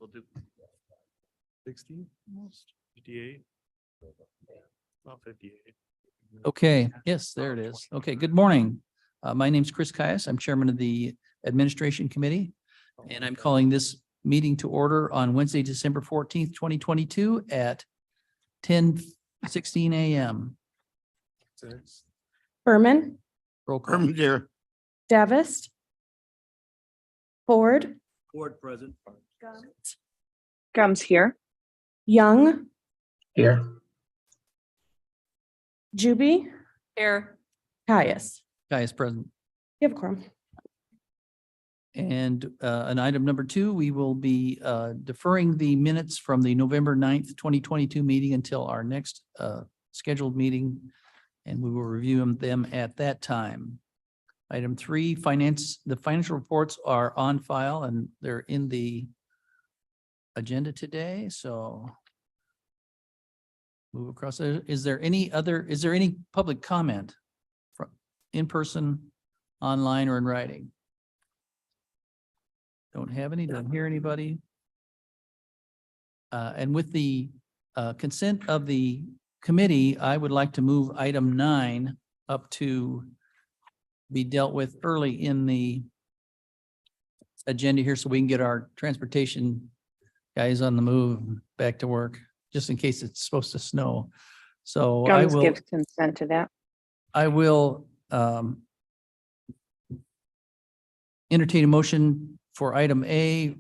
We'll do 60, almost 58. Not 58. Okay, yes, there it is. Okay, good morning. My name's Chris Caius. I'm chairman of the Administration Committee. And I'm calling this meeting to order on Wednesday, December 14th, 2022 at 10:16 a.m. Berman, Roll call. Here. Davis, Ford, Ford present. Gums here. Young, Here. Juby. Here. Caius. Caius present. You have a quorum. And an item number 2, we will be deferring the minutes from the November 9th, 2022 meeting until our next scheduled meeting. And we will review them at that time. Item 3, the financial reports are on file and they're in the agenda today, so move across. Is there any public comment from in person, online, or in writing? Don't have any, don't hear anybody. And with the consent of the committee, I would like to move item 9 up to be dealt with early in the agenda here so we can get our transportation guys on the move back to work, just in case it's supposed to snow. So I Gums will, gives consent to that. I will entertain a motion for item A.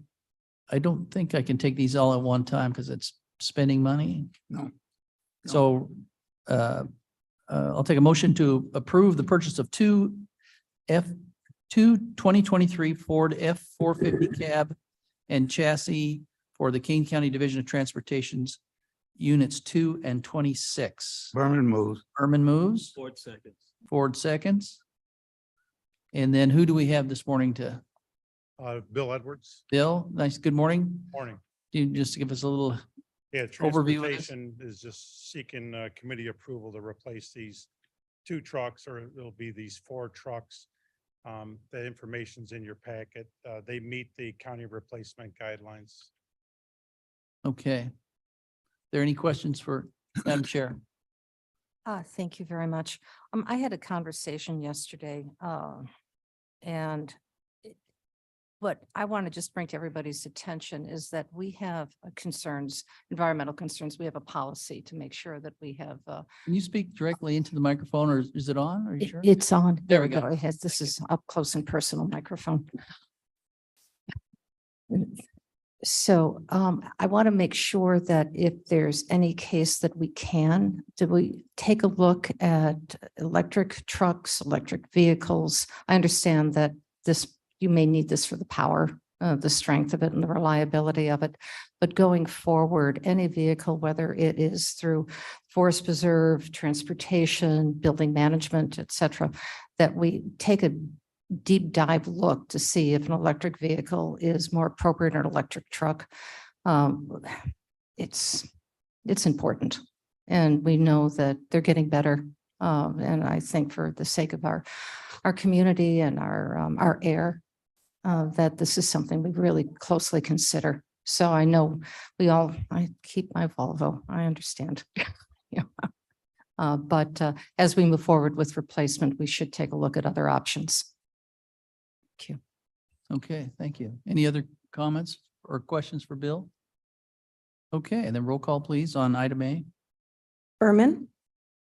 I don't think I can take these all at one time because it's spending money. No. So I'll take a motion to approve the purchase of two 2023 Ford F-450 cab and chassis for the Kane County Division of Transportation's units 2 and 26. Berman moves. Herman moves, Ford seconds. Ford seconds. And then who do we have this morning to? Bill Edwards, Bill, nice, good morning. morning. You just give us a little, Yeah, Overview of this. transportation is just seeking committee approval to replace these 2 trucks, or it'll be these 4 trucks. The information's in your packet. They meet the county replacement guidelines. okay. There any questions for Madam Chair? Thank you very much. I had a conversation yesterday, and what I want to just bring to everybody's attention is that we have concerns, environmental concerns. We have a policy to make sure that we have. Can you speak directly into the microphone, or is it on? Are you sure? It's on. There we go. It has, this is up close and personal microphone. So I want to make sure that if there's any case that we can, do we take a look at electric trucks, electric vehicles? I understand that you may need this for the power, the strength of it and the reliability of it. But going forward, any vehicle, whether it is through forest preserve, transportation, building management, et cetera, that we take a deep dive look to see if an electric vehicle is more appropriate than an electric truck. It's important. And we know that they're getting better. And I think for the sake of our community and our air, that this is something we really closely consider. So I know I keep my Volvo, I understand. Yeah. But as we move forward with replacement, we should take a look at other options. Thank you. Okay, thank you. Any other comments or questions for Bill? Okay, and then roll call, please, on item A. Berman,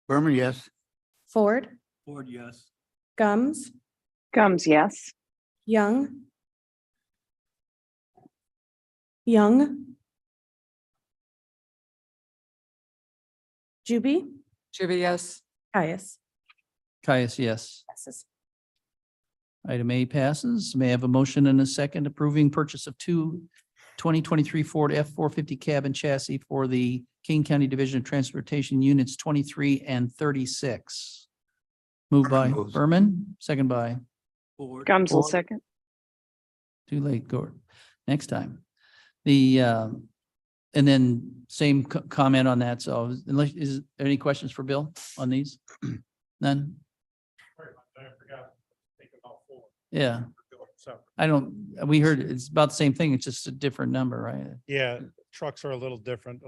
Berman, yes. Ford, Ford, yes. Gums, Gums, yes. Young, Juby. Juby, yes. Caius. Caius, yes. Passes. Item A passes. May I have a motion and a second approving purchase of 2 2023 Ford F-450 cab and chassis for the Kane County Division of Transportation units 23 and 36. Moved by Berman moves. Berman, second by Ford. Gums will Ford. second. Too late, Gord. Next time. And then same comment on that. So unless, is there any questions for Bill on these? None? I forgot. Think about 4. Yeah. So, we heard it's about the same thing. It's just a different number, right? yeah, trucks are a little different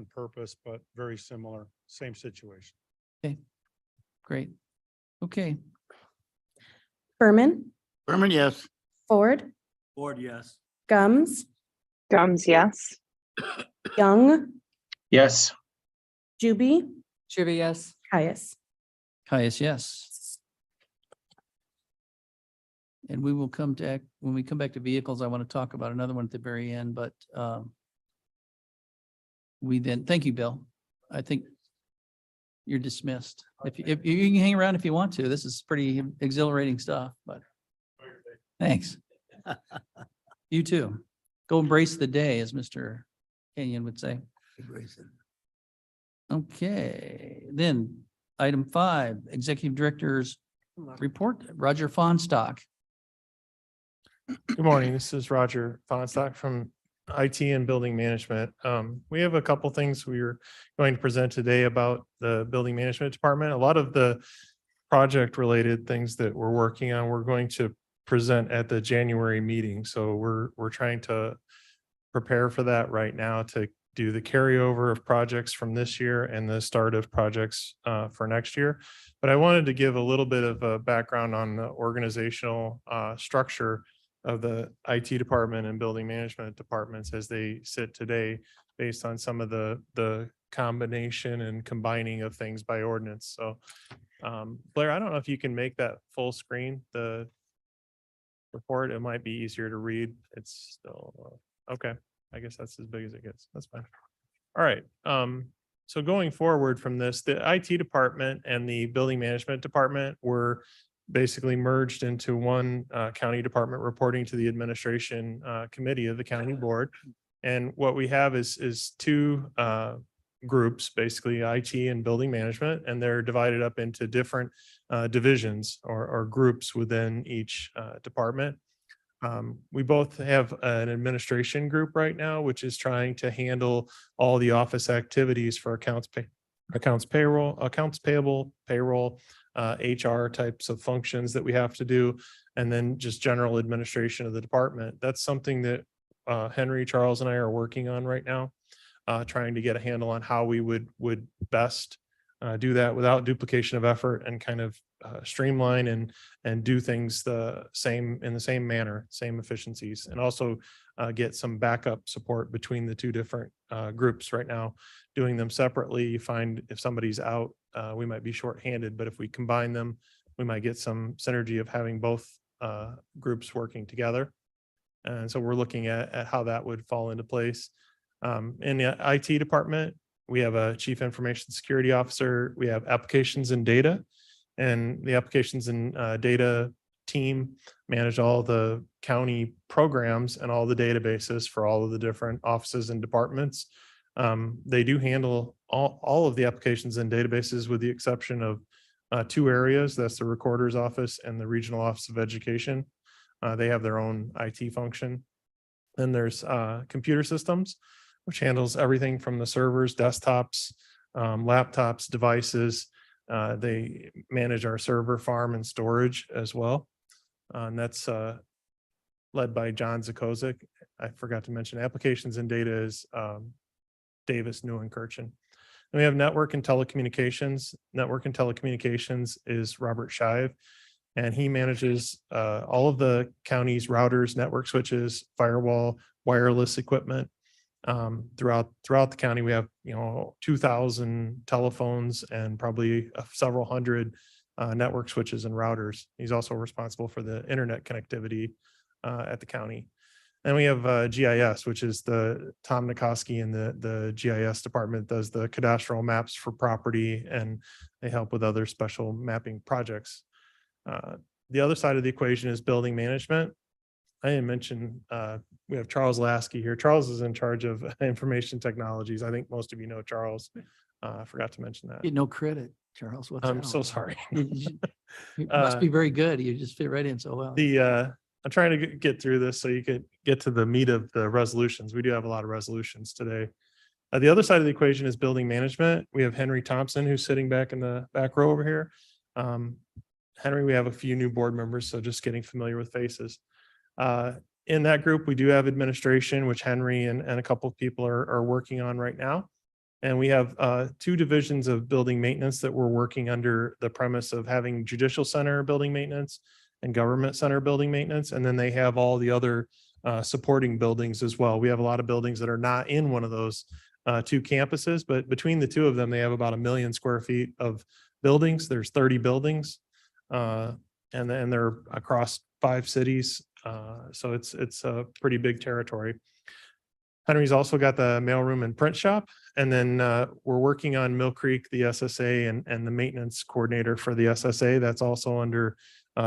purpose, but very similar, same situation. Great. Okay. Berman, Berman, yes. Ford, Ford, yes. Gums, Gums, yes. Young, Yes. Juby, Trivia, yes. Caius. Caius, yes. And we will come to, when we come back to vehicles, I want to talk about another one at the very end, but thank you, Bill. I think you're dismissed. If you can hang around if you want to, this is pretty exhilarating stuff, but thanks. You too. Go embrace the day, as Mr. Kenyon would say. Okay, then item 5, Executive Director's report, Roger Fonstock. Good morning. This is Roger Fonstock from IT and Building Management. We have a couple things we are going to present today about the Building Management Department. A lot of the project-related things that we're working on, we're going to present at the January meeting. So we're trying to prepare for that right now to do the carryover of projects from this year and the start of projects for next year. But I wanted to give a little bit of a background on the organizational structure of the IT department and building management departments as they sit today, based on some of the combination and combining of things by ordinance. So Blair, I don't know if you can make that full screen, the report. It might be easier to read. It's still okay. I guess that's as big as it gets. That's fine. All right. So going forward from this, the IT department and the building management department were basically merged into one county department reporting to the administration committee of the county board. And what we have is two groups, basically IT and building management, and they're divided up into different divisions or groups within each department. We both have an administration group right now, which is trying to handle all the office activities for accounts payable, payroll, HR types of functions that we have to do, and then just general administration of the department. That's something that Henry, Charles, and I are working on right now, trying to get a handle on how we would best do that without duplication of effort and kind of streamline and do things in the same manner, same efficiencies, and also get some backup support between the two different groups right now. Doing them separately, you find if somebody's out, we might be shorthanded, but if we combine them, we might get some synergy of having both groups working together. And so we're looking at how that would fall into place. In the IT department, we have a chief information security officer, we have applications and data, and the applications and data team manage all the county programs and all the databases for all of the different offices and departments. They do handle all of the applications and databases with the exception of two areas. That's the recorder's office and the regional office of education. They have their own IT function. Then there's computer systems, which handles everything from the servers, desktops, laptops, devices. They manage our server farm and storage as well. And that's led by John Zakozik. I forgot to mention applications and data is Davis Newenkirchen. And we have network and telecommunications. Network and telecommunications is Robert Shive, and he manages all of the county's routers, network switches, firewall, wireless equipment. Throughout the county, we have 2,000 telephones and probably several hundred network switches and routers. He's also responsible for the internet connectivity at the county. And we have GIS, which is the Tom Nikoski and the GIS department does the cadastral maps for property, and they help with other special mapping projects. The other side of the equation is building management. I didn't mention, we have Charles Lasky here. Charles is in charge of information technologies. I think most of you know Charles. I forgot to mention that. Get no credit, Charles. What's I'm that so all sorry. about? You must be very good. You just fit right in so well. I'm trying to get through this so you could get to the meat of the resolutions. We do have a lot of resolutions today. The other side of the equation is building management. We have Henry Thompson, who's sitting back in the back row over here. Henry, we have a few new board members, so just getting familiar with faces. In that group, we do have administration, which Henry and a couple of people are working on right now. And we have two divisions of building maintenance that we're working under the premise of having judicial center building maintenance and government center building maintenance. And then they have all the other supporting buildings as well. We have a lot of buildings that are not in one of those two campuses, but between the two of them, they have about 1 million square feet of buildings. There's 30 buildings, and then they're across 5 cities. So it's a pretty big territory. Henry's also got the mailroom and print shop. And then we're working on Mill Creek, the SSA, and the maintenance coordinator for the SSA. That's also under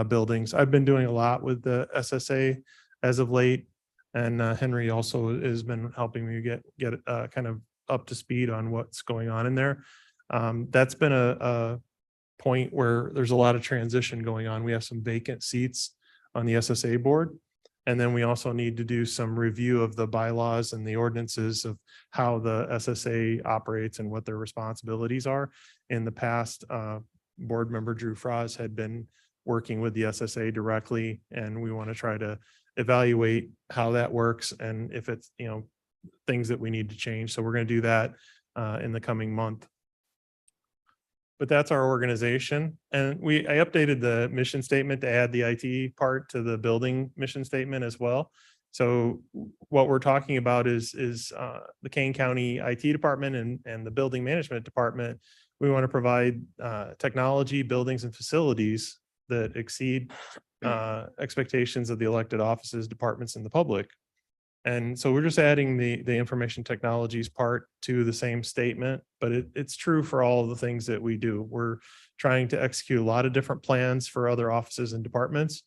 buildings. I've been doing a lot with the SSA as of late. And Henry also has been helping me get kind of up to speed on what's going on in there. That's been a point where there's a lot of transition going on. We have some vacant seats on the SSA board. And then we also need to do some review of the bylaws and the ordinances of how the SSA operates and what their responsibilities are. In the past, board member Drew Froz had been working with the SSA directly, and we want to try to evaluate how that works and if it's, things that we need to change. So we're going to do that in the coming month. But that's our organization. And I updated the mission statement to add the IT part to the building mission statement as well. So what we're talking about is the Kane County IT department and the building management department. We want to provide technology, buildings, and facilities that exceed expectations of the elected offices, departments, and the public. And so we're just adding the information technologies part to the same statement, but it's true for all of the things that we do. We're trying to execute a lot of different plans for other offices and departments.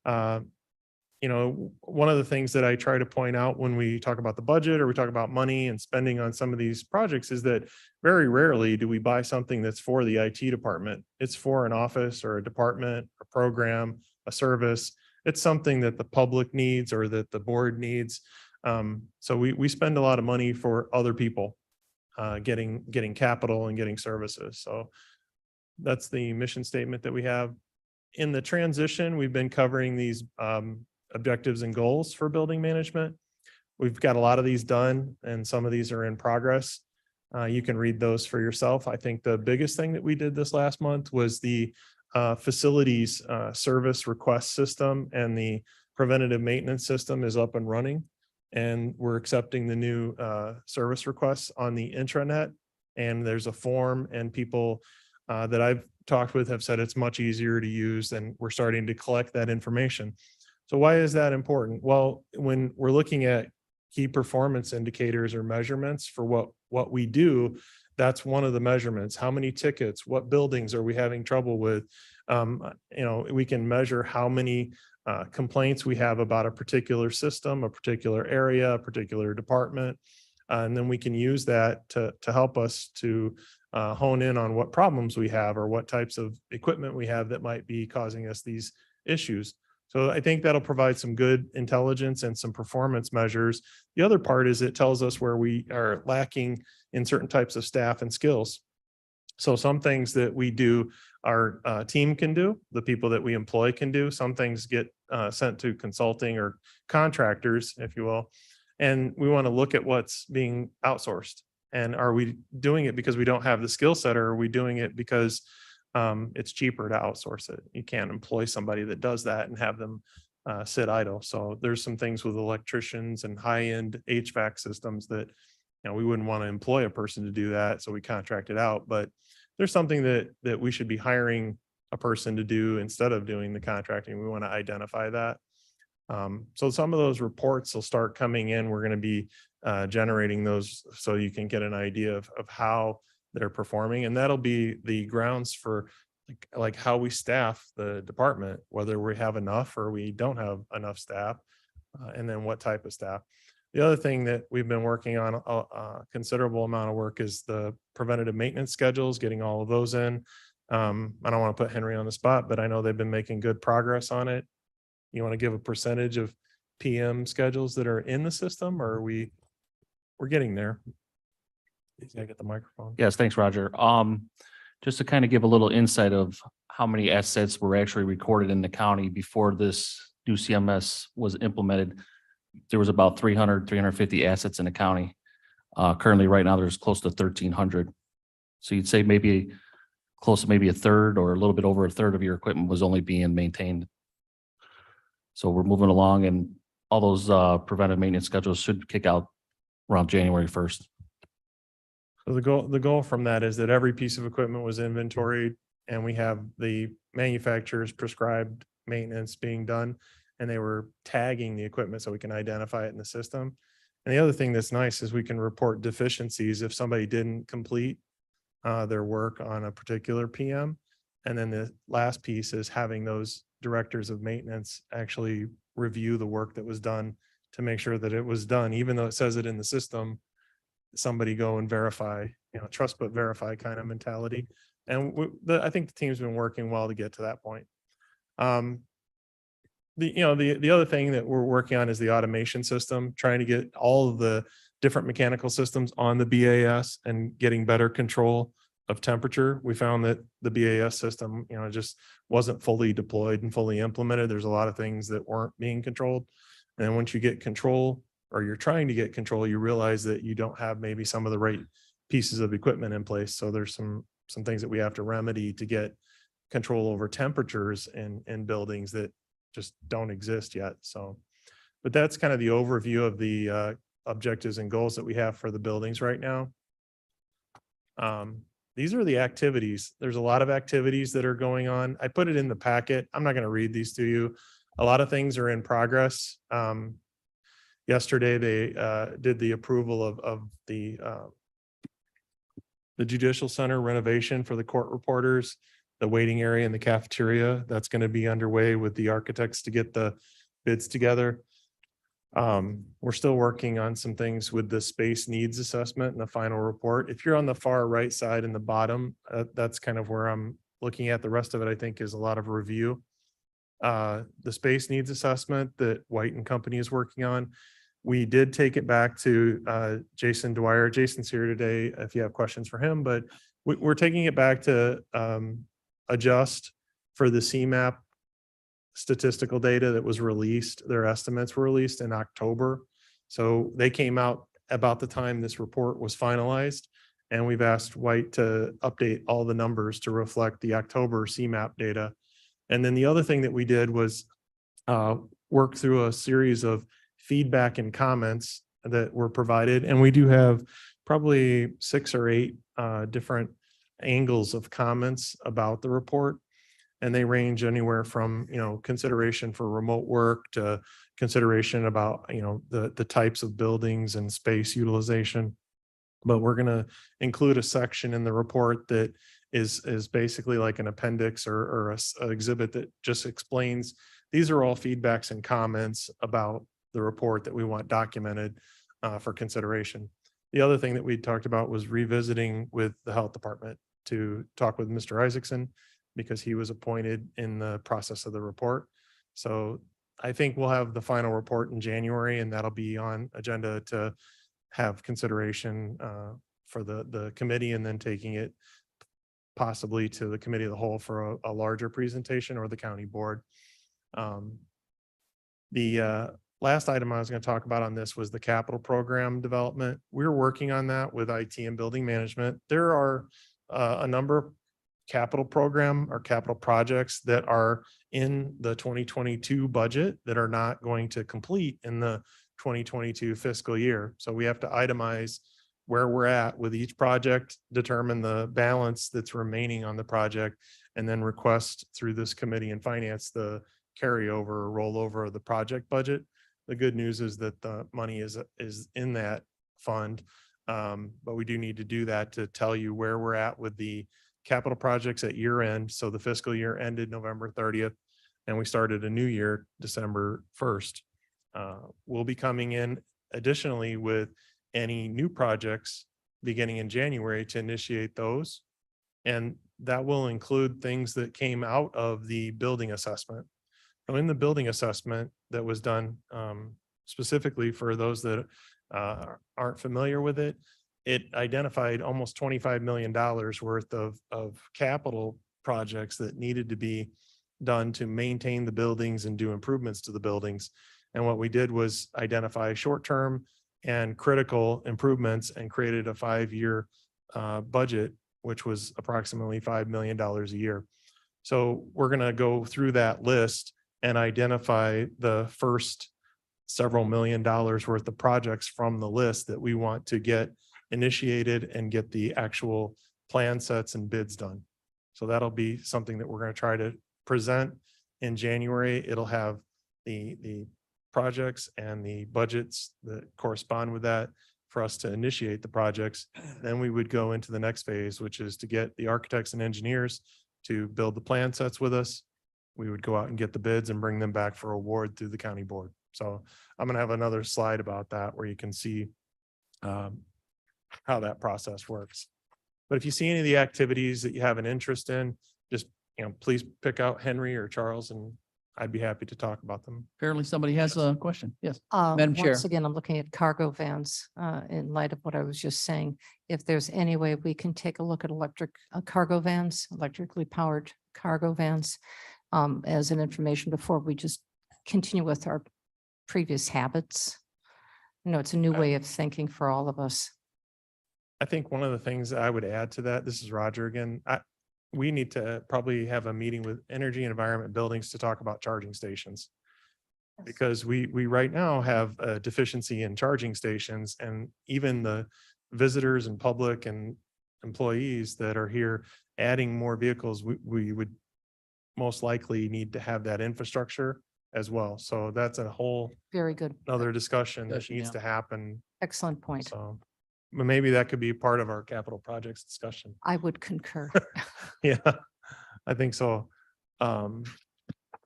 One of the things that I try to point out when we talk about the budget or we talk about money and spending on some of these projects is that very rarely do we buy something that's for the IT department. It's for an office or a department, a program, a service. It's something that the public needs or that the board needs. So we spend a lot of money for other people getting capital and getting services. So that's the mission statement that we have. In the transition, we've been covering these objectives and goals for building management. We've got a lot of these done and some of these are in progress. You can read those for yourself. I think the biggest thing that we did this last month was the facilities service request system, and the preventative maintenance system is up and running. And we're accepting the new service requests on the intranet. And there's a form, and people that I've talked with have said it's much easier to use, and we're starting to collect that information. So why is that important? Well, when we're looking at key performance indicators or measurements for what we do, that's one of the measurements. How many tickets, what buildings are we having trouble with? We can measure how many complaints we have about a particular system, a particular area, a particular department. And then we can use that to help us to hone in on what problems we have or what types of equipment we have that might be causing us these issues. So I think that'll provide some good intelligence and some performance measures. The other part is it tells us where we are lacking in certain types of staff and skills. So some things that we do, our team can do, the people that we employ can do. Some things get sent to consulting or contractors, if you will. And we want to look at what's being outsourced. And are we doing it because we don't have the skill set, or are we doing it because it's cheaper to outsource it? You can't employ somebody that does that and have them sit idle. So there's some things with electricians and high-end HVAC systems that we wouldn't want to employ a person to do that, so we contract it out. But there's something that we should be hiring a person to do instead of doing the contracting. We want to identify that. So some of those reports will start coming in. We're going to be generating those so you can get an idea of how they're performing, and that'll be the grounds for like how we staff the department, whether we have enough or we don't have enough staff, and then what type of staff. The other thing that we've been working on a considerable amount of work is the preventative maintenance schedules, getting all of those in. I don't want to put Henry on the spot, but I know they've been making good progress on it. You want to give a percentage of PM schedules that are in the system, or we're getting there? He's gotta get the microphone. Yes, thanks, Roger. Just to kind of give a little insight of how many assets were actually recorded in the county before this new CMS was implemented, there was about 350 assets in the county. Currently, right now, there's close to 1,300. So you'd say maybe close to maybe a third or a little bit over a third of your equipment was only being maintained. So we're moving along, and all those preventive maintenance schedules should kick out around January 1st. So the goal from that is that every piece of equipment was inventoried and we have the manufacturer's prescribed maintenance being done. And they were tagging the equipment so we can identify it in the system. And the other thing that's nice is we can report deficiencies if somebody didn't complete their work on a particular PM. And then the last piece is having those directors of maintenance actually review the work that was done to make sure that it was done, even though it says it in the system. Somebody go and verify, trust but verify kind of mentality. And I think the team's been working well to get to that point. The other thing that we're working on is the automation system, trying to get all of the different mechanical systems on the BAS and getting better control of temperature. We found that the BAS system, just wasn't fully deployed and fully implemented. There's a lot of things that weren't being controlled. And then once you get control, or you're trying to get control, you realize that you don't have maybe some of the right pieces of equipment in place. So there's some things that we have to remedy to get control over temperatures in buildings that just don't exist yet. So, but that's kind of the overview of the objectives and goals that we have for the buildings right now. These are the activities. There's a lot of activities that are going on. I put it in the packet. I'm not going to read these to you. A lot of things are in progress. Yesterday, they did the approval of the judicial center renovation for the court reporters, the waiting area and the cafeteria. That's going to be underway with the architects to get the bids together. We're still working on some things with the space needs assessment and the final report. If you're on the far right side in the bottom, that's kind of where I'm looking at. The rest of it, I think, is a lot of review. The space needs assessment that White and Company is working on. We did take it back to Jason Dwyer. Jason's here today if you have questions for him, but we're taking it back to adjust for the CMAP statistical data that was released. Their estimates were released in October. So they came out about the time this report was finalized. And we've asked White to update all the numbers to reflect the October CMAP data. And then the other thing that we did was work through a series of feedback and comments that were provided. And we do have probably 6 or 8 different angles of comments about the report. And they range anywhere from, consideration for remote work to consideration about, the types of buildings and space utilization. But we're going to include a section in the report that is basically like an appendix or an exhibit that just explains these are all feedbacks and comments about the report that we want documented for consideration. The other thing that we talked about was revisiting with the health department to talk with Mr. Isaacson because he was appointed in the process of the report. So I think we'll have the final report in January, and that'll be on agenda to have consideration for the committee, and then taking it possibly to the committee of the whole for a larger presentation, or the county board. The last item I was going to talk about on this was the capital program development. We're working on that with IT and building management. There are a number of capital program or capital projects that are in the 2022 budget that are not going to complete in the 2022 fiscal year. So we have to itemize where we're at with each project, determine the balance that's remaining on the project, and then request through this committee and finance the carryover or rollover of the project budget. The good news is that the money is in that fund, but we do need to do that to tell you where we're at with the capital projects at year end. So the fiscal year ended November 30th, and we started a new year December 1st. We'll be coming in additionally with any new projects beginning in January to initiate those. And that will include things that came out of the building assessment. So in the building assessment that was done specifically for those that aren't familiar with it, it identified almost $25 million worth of capital projects that needed to be done to maintain the buildings and do improvements to the buildings. And what we did was identify short-term and critical improvements and created a 5-year budget, which was approximately $5 million a year. So we're going to go through that list and identify the first several $1,000,000 worth of projects from the list that we want to get initiated and get the actual plan sets and bids done. So that'll be something that we're going to try to present in January. It'll have the projects and the budgets that correspond with that for us to initiate the projects. Then we would go into the next phase, which is to get the architects and engineers to build the plan sets with us. We would go out and get the bids and bring them back for award through the county board. So I'm going to have another slide about that where you can see how that process works. But if you see any of the activities that you have an interest in, just, please pick out Henry or Charles, and I'd be happy to talk about them. Apparently somebody has a question. Yes. Madam Chair. Once again, I'm looking at cargo vans in light of what I was just saying. If there's any way we can take a look at electric cargo vans, electrically powered cargo vans as an information before we just continue with our previous habits. It's a new way of thinking for all of us. I think one of the things I would add to that, this is Roger again, we need to probably have a meeting with Energy and Environment Buildings to talk about charging stations. Because we right now have a deficiency in charging stations, and even the visitors and public and employees that are here adding more vehicles, we would most likely need to have that infrastructure as well. So that's a whole Very good. another discussion that Discussion, needs yeah. to happen. Excellent point. So, but maybe that could be part of our capital projects discussion. I would concur. Yeah, I think so.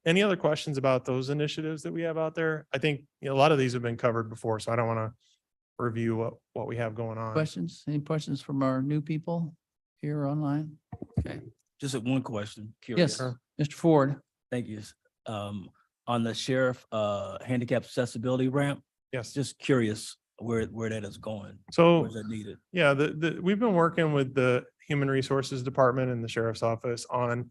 Any other questions about those initiatives that we have out there? I think a lot of these have been covered before, so I don't want to review what we have going on. Questions? Any questions from our new people here online? Okay. Just one question. Yes, Curious. Mr. Ford. Thank you. On the sheriff handicap accessibility ramp, Yes. just curious where that is going. So Where is that needed? yeah, we've been working with the Human Resources Department and the Sheriff's Office on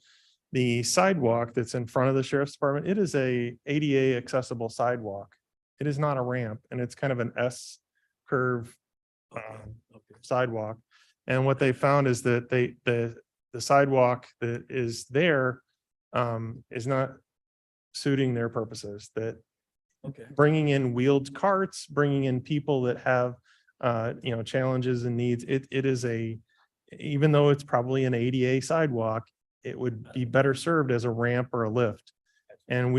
the sidewalk that's in front of the Sheriff's Department. It is a ADA accessible sidewalk. It is not a ramp, and it's kind of an S curve sidewalk. And what they found is that the sidewalk that is there is not suiting their purposes, that Okay. bringing in wheeled carts, bringing in people that have, challenges and needs. It is even though it's probably an ADA sidewalk, it would be better served as a ramp or a lift. And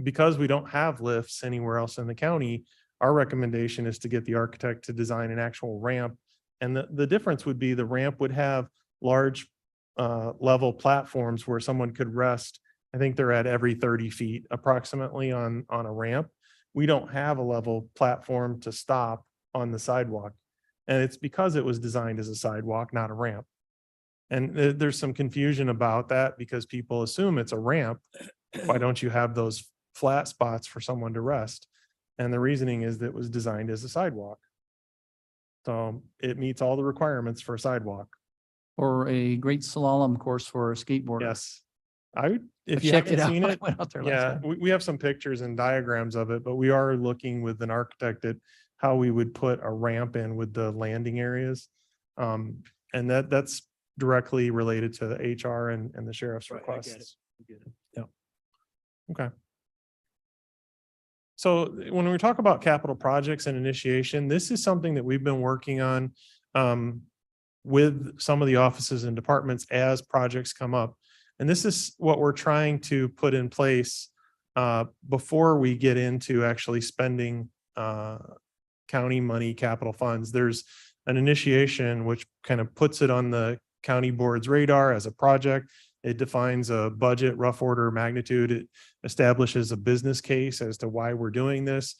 because we don't have lifts anywhere else in the county, our recommendation is to get the architect to design an actual ramp. And the difference would be the ramp would have large level platforms where someone could rest. I think they're at every 30 feet approximately on a ramp. We don't have a level platform to stop on the sidewalk. And it's because it was designed as a sidewalk, not a ramp. And there's some confusion about that because people assume it's a ramp. Why don't you have those flat spots for someone to rest? And the reasoning is that it was designed as a sidewalk. So it meets all the requirements for a sidewalk. Or a great slalom course for a skateboarder. Yes. If I you checked haven't it out. seen I it, went out there last yeah, time. we have some pictures and diagrams of it, but we are looking with an architect at how we would put a ramp in with the landing areas. And that's directly related to the HR and the sheriff's Right, I get it. requests. I get it. Yeah. Okay. So when we talk about capital projects and initiation, this is something that we've been working on with some of the offices and departments as projects come up. And this is what we're trying to put in place before we get into actually spending county money, capital funds. There's an initiation which kind of puts it on the county board's radar as a project. It defines a budget, rough order of magnitude. It establishes a business case as to why we're doing this.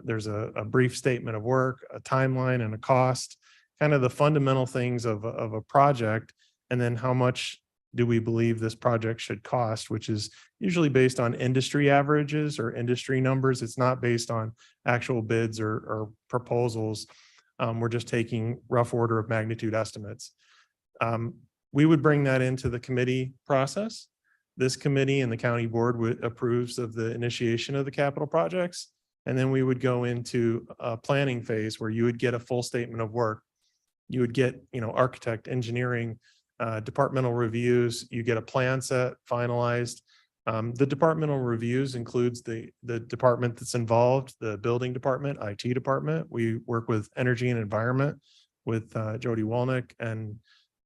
There's a brief statement of work, a timeline and a cost, kind of the fundamental things of a project. And then how much do we believe this project should cost, which is usually based on industry averages or industry numbers. It's not based on actual bids or proposals. We're just taking rough order of magnitude estimates. We would bring that into the committee process. This committee and the county board would approves of the initiation of the capital projects. And then we would go into a planning phase where you would get a full statement of work. You would get, architect, engineering, departmental reviews, you get a plan set finalized. The departmental reviews includes the department that's involved, the building department, IT department. We work with energy and environment with Jody Walnick, and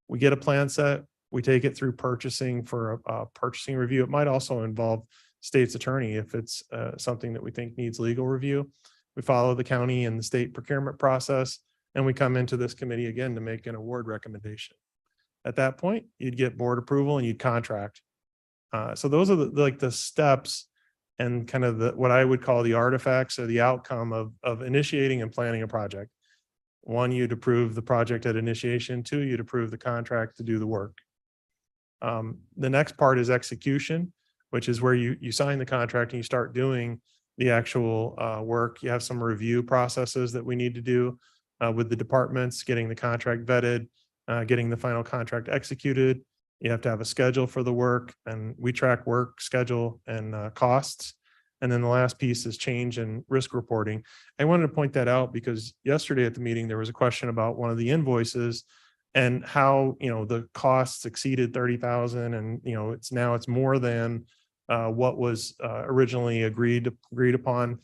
we get a plan set. We take it through purchasing for a purchasing review. It might also involve state's attorney if it's something that we think needs legal review. We follow the county and the state procurement process, and we come into this committee again to make an award recommendation. At that point, you'd get board approval and you'd contract. So those are the steps and kind of what I would call the artifacts or the outcome of initiating and planning a project. One, you'd approve the project at initiation. Two, you'd approve the contract to do the work. The next part is execution, which is where you sign the contract and you start doing the actual work. You have some review processes that we need to do with the departments, getting the contract vetted, getting the final contract executed. You have to have a schedule for the work, and we track work, schedule, and costs. And then the last piece is change and risk reporting. I wanted to point that out because yesterday at the meeting, there was a question about one of the invoices and how, the costs exceeded 30,000 and, it's more than what was originally agreed upon.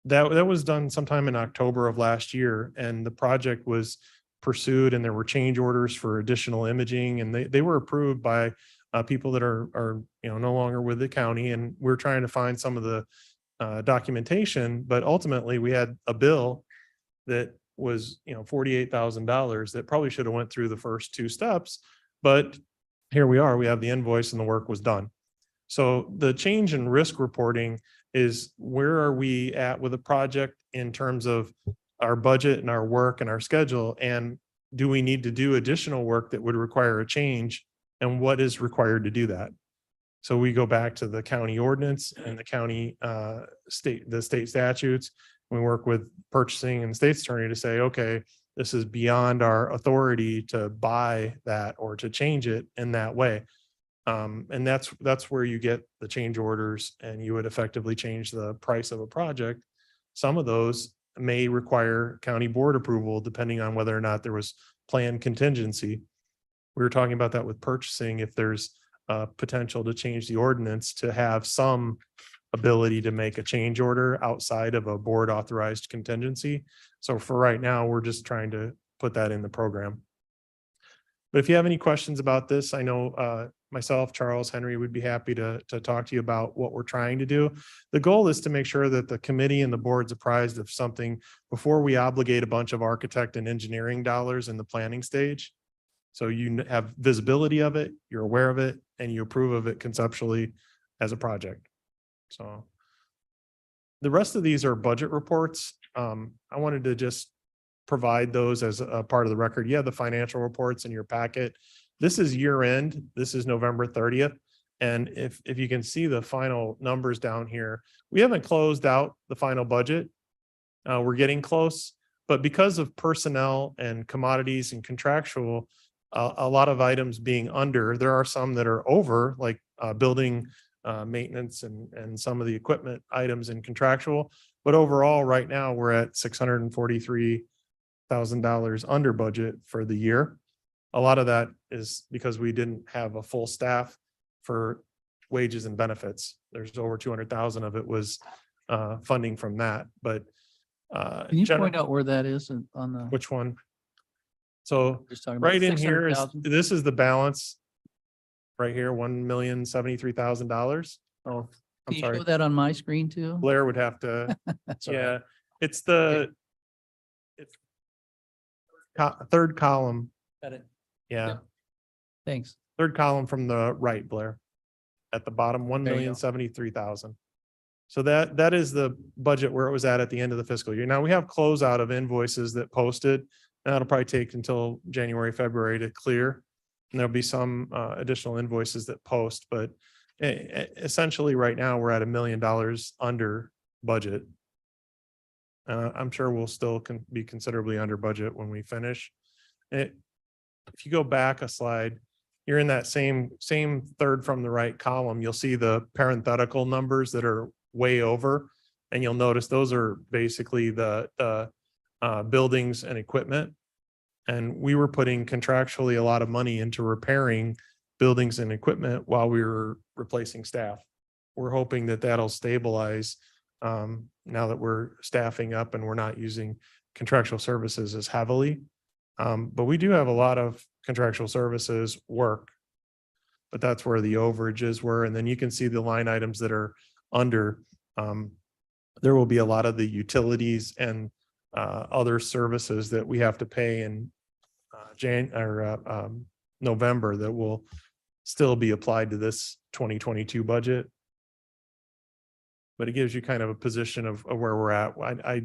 That was done sometime in October of last year, and the project was pursued, and there were change orders for additional imaging, and they were approved by people that are no longer with the county, and we're trying to find some of the documentation, but ultimately we had a bill that was $48,000 that probably should have went through the first two steps, but here we are, we have the invoice and the work was done. So the change in risk reporting is where are we at with a project in terms of our budget and our work and our schedule, and do we need to do additional work that would require a change, and what is required to do that? So we go back to the county ordinance and the county state statutes. We work with purchasing and state's attorney to say, okay, this is beyond our authority to buy that or to change it in that way. And that's where you get the change orders, and you would effectively change the price of a project. Some of those may require county board approval, depending on whether or not there was planned contingency. We were talking about that with purchasing, if there's potential to change the ordinance to have some ability to make a change order outside of a board authorized contingency. So for right now, we're just trying to put that in the program. But if you have any questions about this, I know myself, Charles, Henry would be happy to talk to you about what we're trying to do. The goal is to make sure that the committee and the board's apprised of something before we obligate a bunch of architect and engineering dollars in the planning stage. So you have visibility of it, you're aware of it, and you approve of it conceptually as a project. So the rest of these are budget reports. I wanted to just provide those as a part of the record. You have the financial reports in your packet. This is year end. This is November 30th. And if you can see the final numbers down here, we haven't closed out the final budget. We're getting close, but because of personnel and commodities and contractual, a lot of items being under, there are some that are over, like building maintenance and some of the equipment items in contractual. But overall, right now, we're at $643,000 under budget for the year. A lot of that is because we didn't have a full staff for wages and benefits. There's over 200,000 of it was funding from that, but Can you point out where that is on the? which one? So Just talking about right in here is, 600,000? this is the balance right here, $1,073,000. Oh, I'm Can you sorry. show that on my screen too? Blair would have to, That's all right. yeah, it's third column. Got it. Yeah, Yep. Thanks. third column from the right, Blair. At the bottom, There you go. 1,073,000. So that is the budget where it was at the end of the fiscal year. Now we have closeout of invoices that posted. That'll probably take until January, February to clear. And there'll be some additional invoices that post, but essentially right now we're at $1 million under budget. I'm sure we'll still be considerably under budget when we finish. If you go back a slide, you're in that same third from the right column, you'll see the parenthetical numbers that are way over. And you'll notice those are basically the buildings and equipment. And we were putting contractually a lot of money into repairing buildings and equipment while we were replacing staff. We're hoping that that'll stabilize now that we're staffing up and we're not using contractual services as heavily. But we do have a lot of contractual services work. But that's where the overages were. And then you can see the line items that are under. There will be a lot of the utilities and other services that we have to pay in November that will still be applied to this 2022 budget. But it gives you kind of a position of where we're at. I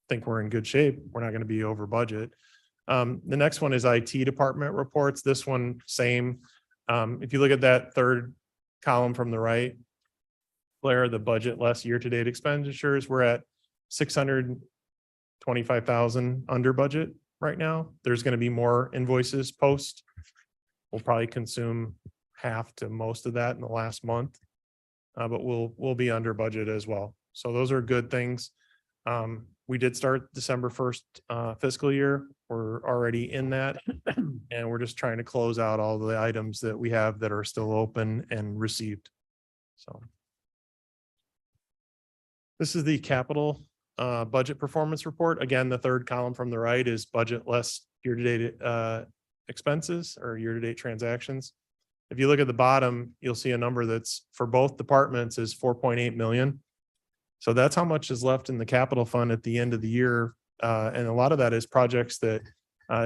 think we're in good shape. We're not going to be over budget. The next one is IT department reports. This one, same. If you look at that third column from the right, Blair, the budget less year-to-date expenditures, we're at 625,000 under budget right now. There's going to be more invoices post. We'll probably consume half to most of that in the last month, but we'll be under budget as well. So those are good things. We did start December 1st fiscal year. We're already in that, and we're just trying to close out all the items that we have that are still open and received. So this is the capital budget performance report. Again, the third column from the right is budget less year-to-date expenses or year-to-date transactions. If you look at the bottom, you'll see a number that's for both departments is 4.8 million. So that's how much is left in the capital fund at the end of the year. And a lot of that is projects that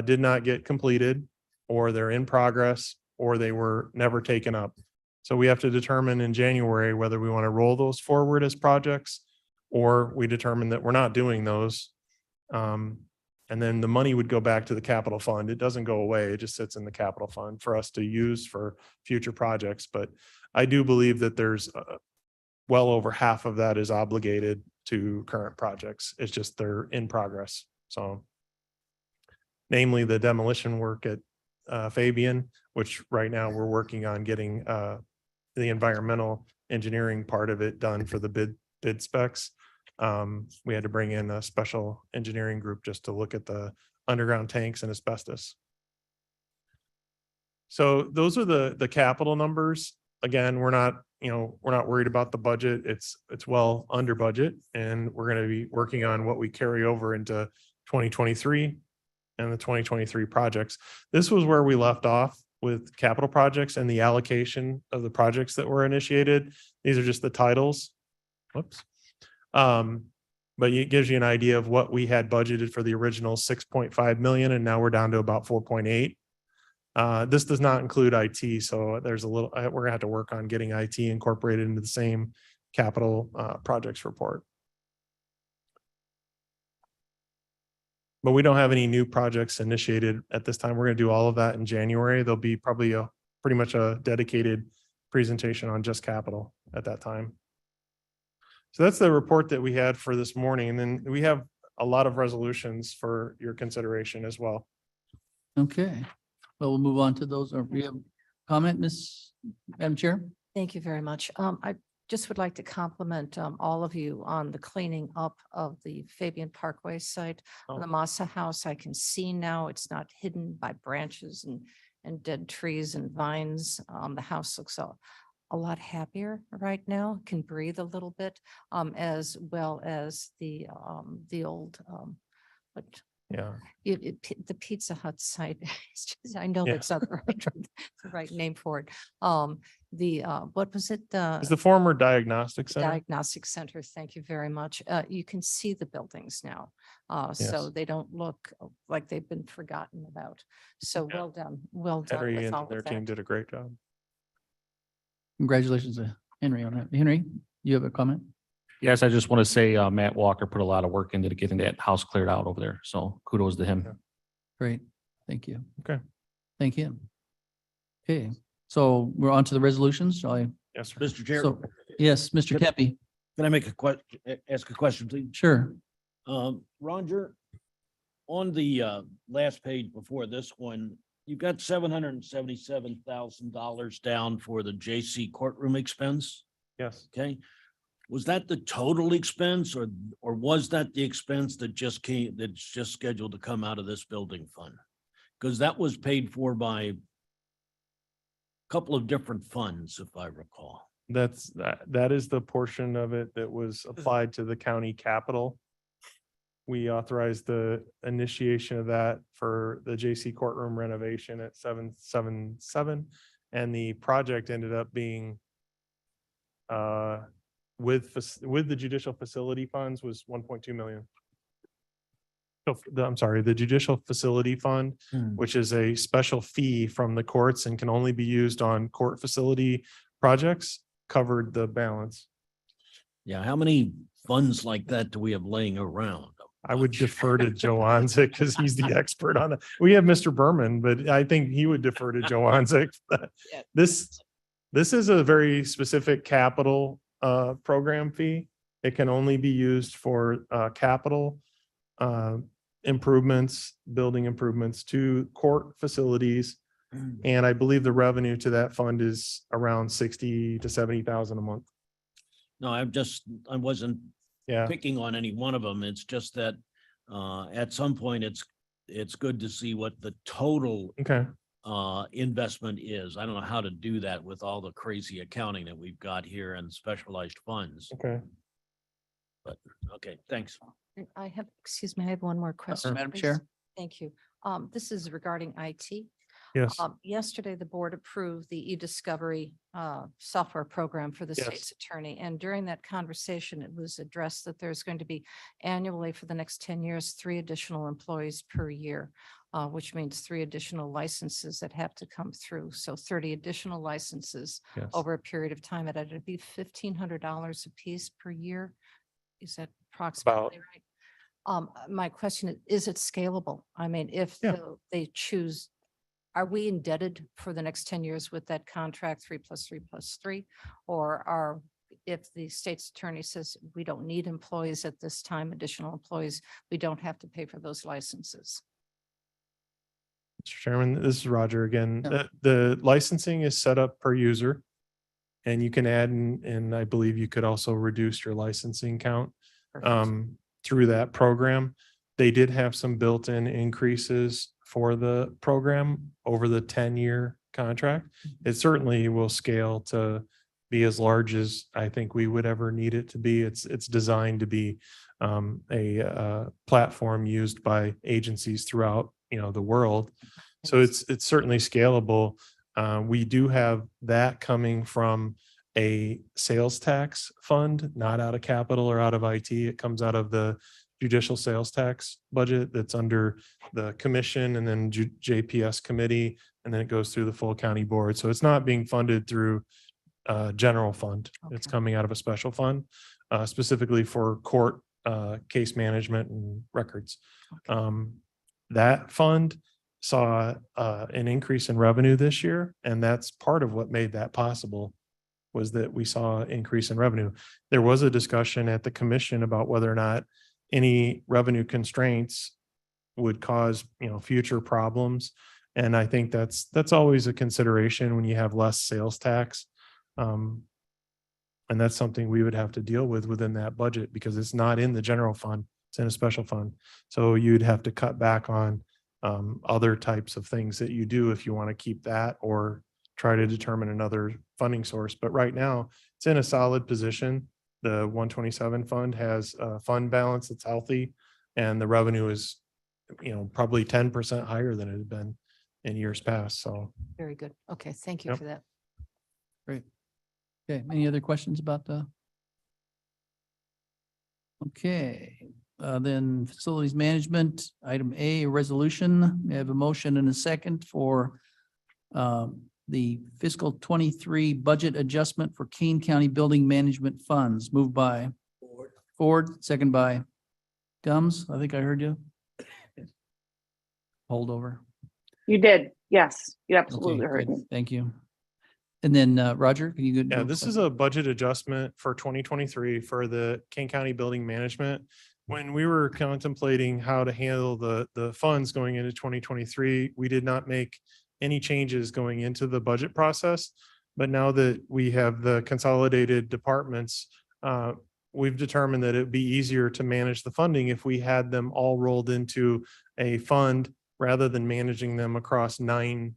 did not get completed, or they're in progress, or they were never taken up. So we have to determine in January whether we want to roll those forward as projects, or we determine that we're not doing those. And then the money would go back to the capital fund. It doesn't go away. It just sits in the capital fund for us to use for future projects. But I do believe that there's well over half of that is obligated to current projects. It's just they're in progress. So namely the demolition work at Fabian, which right now we're working on getting the environmental engineering part of it done for the bid specs. We had to bring in a special engineering group just to look at the underground tanks and asbestos. So those are the capital numbers. Again, we're not worried about the budget. It's well under budget, and we're going to be working on what we carry over into 2023 and the 2023 projects. This was where we left off with capital projects and the allocation of the projects that were initiated. These are just the titles. Whoops. But it gives you an idea of what we had budgeted for the original 6.5 million, and now we're down to about 4.8. This does not include IT, so there's a little, we're gonna have to work on getting IT incorporated into the same capital projects report. But we don't have any new projects initiated at this time. We're gonna do all of that in January. There'll be probably pretty much a dedicated presentation on just capital at that time. So that's the report that we had for this morning. And then we have a lot of resolutions for your consideration as well. Okay, well, we'll move on to those. Or we have comment, Madam Chair? Thank you very much. I just would like to compliment all of you on the cleaning up of the Fabian Parkway site. Oh. The Massa House, I can see now it's not hidden by branches and dead trees and vines. The house looks a lot happier right now, can breathe a little bit, as well as the old, but Yeah. the Pizza Hut site. It's just, I know Yeah. that's not the right name for it. What was it? It's the former diagnostic center. Diagnostic Center. Thank you very much. You can see the buildings now. So Yes. they don't look like they've been forgotten about. So Yeah. well done. Well done. Henry with and all their of team that. did a great job. Congratulations to Henry on that. Henry, you have a comment? Yes, I just want to say Matt Walker put a lot of work into getting that house cleared out over there. So kudos to him. Great, thank you. Okay. Thank you. Okay, so we're on to the resolutions. Yes, sir. Mr. Chair, So, yes, Mr. Yep. Kepi, can I make a ask a question, please? sure. Roger, on the last page before this one, you've got $777,000 down for the JC courtroom expense, Yes. okay? Was that the total expense or was that the expense that that's just scheduled to come out of this building fund? Because that was paid for by a couple of different funds, if I recall. That is the portion of it that was applied to the county capital. We authorized the initiation of that for the JC courtroom renovation at 777. And the project ended up being with the judicial facility funds was 1.2 million. I'm sorry, the judicial facility fund, which is a special fee from the courts and can only be used on court facility projects, covered the balance. Yeah, how many funds like that do we have laying around? I would defer to Joe Anzic because he's the expert on it. We have Mr. Berman, but I think he would defer to Joe Anzic. This is a very specific capital program fee. It can only be used for capital improvements, building improvements to court facilities. And I believe the revenue to that fund is around 60 to 70,000 a month. No, I wasn't Yeah. picking on any one of them. It's just that at some point it's good to see what the total Okay. investment is. I don't know how to do that with all the crazy accounting that we've got here and specialized funds. Okay. But okay, thanks. And I have, excuse me, I have one more question. Madam please. Chair. Thank you. This is regarding IT. Yes. Yesterday, the board approved the e-discovery software program for the Yes. state's attorney. And during that conversation, it was addressed that there's going to be annually for the next 10 years, 3 additional employees per year, which means 3 additional licenses that have to come through. So 30 additional licenses Yes. over a period of time. It'd be $1,500 a piece per year. Is that approximately right? My question is it scalable? I mean, if Yeah. they choose, are we indebted for the next 10 years with that contract, 3 + 3 + 3? Or if the state's attorney says we don't need employees at this time, additional employees, we don't have to pay for those licenses? Mr. Chairman, this is Roger again. Yeah. The licensing is set up per user. And you can add and I believe you could also reduce your licensing count Perfect. through that program. They did have some built-in increases for the program over the 10-year contract. It certainly will scale to be as large as I think we would ever need it to be. It's designed to be a platform used by agencies throughout, the world. So it's certainly scalable. We do have that coming from a sales tax fund, not out of capital or out of IT. It comes out of the judicial sales tax budget that's under the commission and then JPS committee, and then it goes through the full county board. So it's not being funded through general fund. It's Okay. coming out of a special fund, specifically for court case management and records. That fund saw an increase in revenue this year, and that's part of what made that possible, was that we saw increase in revenue. There was a discussion at the commission about whether or not any revenue constraints would cause, future problems. And I think that's always a consideration when you have less sales tax. And that's something we would have to deal with within that budget because it's not in the general fund, it's in a special fund. So you'd have to cut back on other types of things that you do if you want to keep that or try to determine another funding source. But right now it's in a solid position. The 127 fund has a fund balance that's healthy and the revenue is, probably 10% higher than it had been in years past. So. Very good. Okay, thank you Yep. for that. Great. Okay, any other questions about the? Okay, then facilities management, item A, resolution. We have a motion and a second for the fiscal 23 budget adjustment for Kane County Building Management Funds. Moved by Ford, second by Gums. I think I heard you. Holdover. You did. Yes, you Okay, absolutely heard good. me. Thank you. And then Roger, can you go? Yeah, this is a budget adjustment for 2023 for the Kane County Building Management. When we were contemplating how to handle the funds going into 2023, we did not make any changes going into the budget process. But now that we have the consolidated departments, we've determined that it'd be easier to manage the funding if we had them all rolled into a fund rather than managing them across 9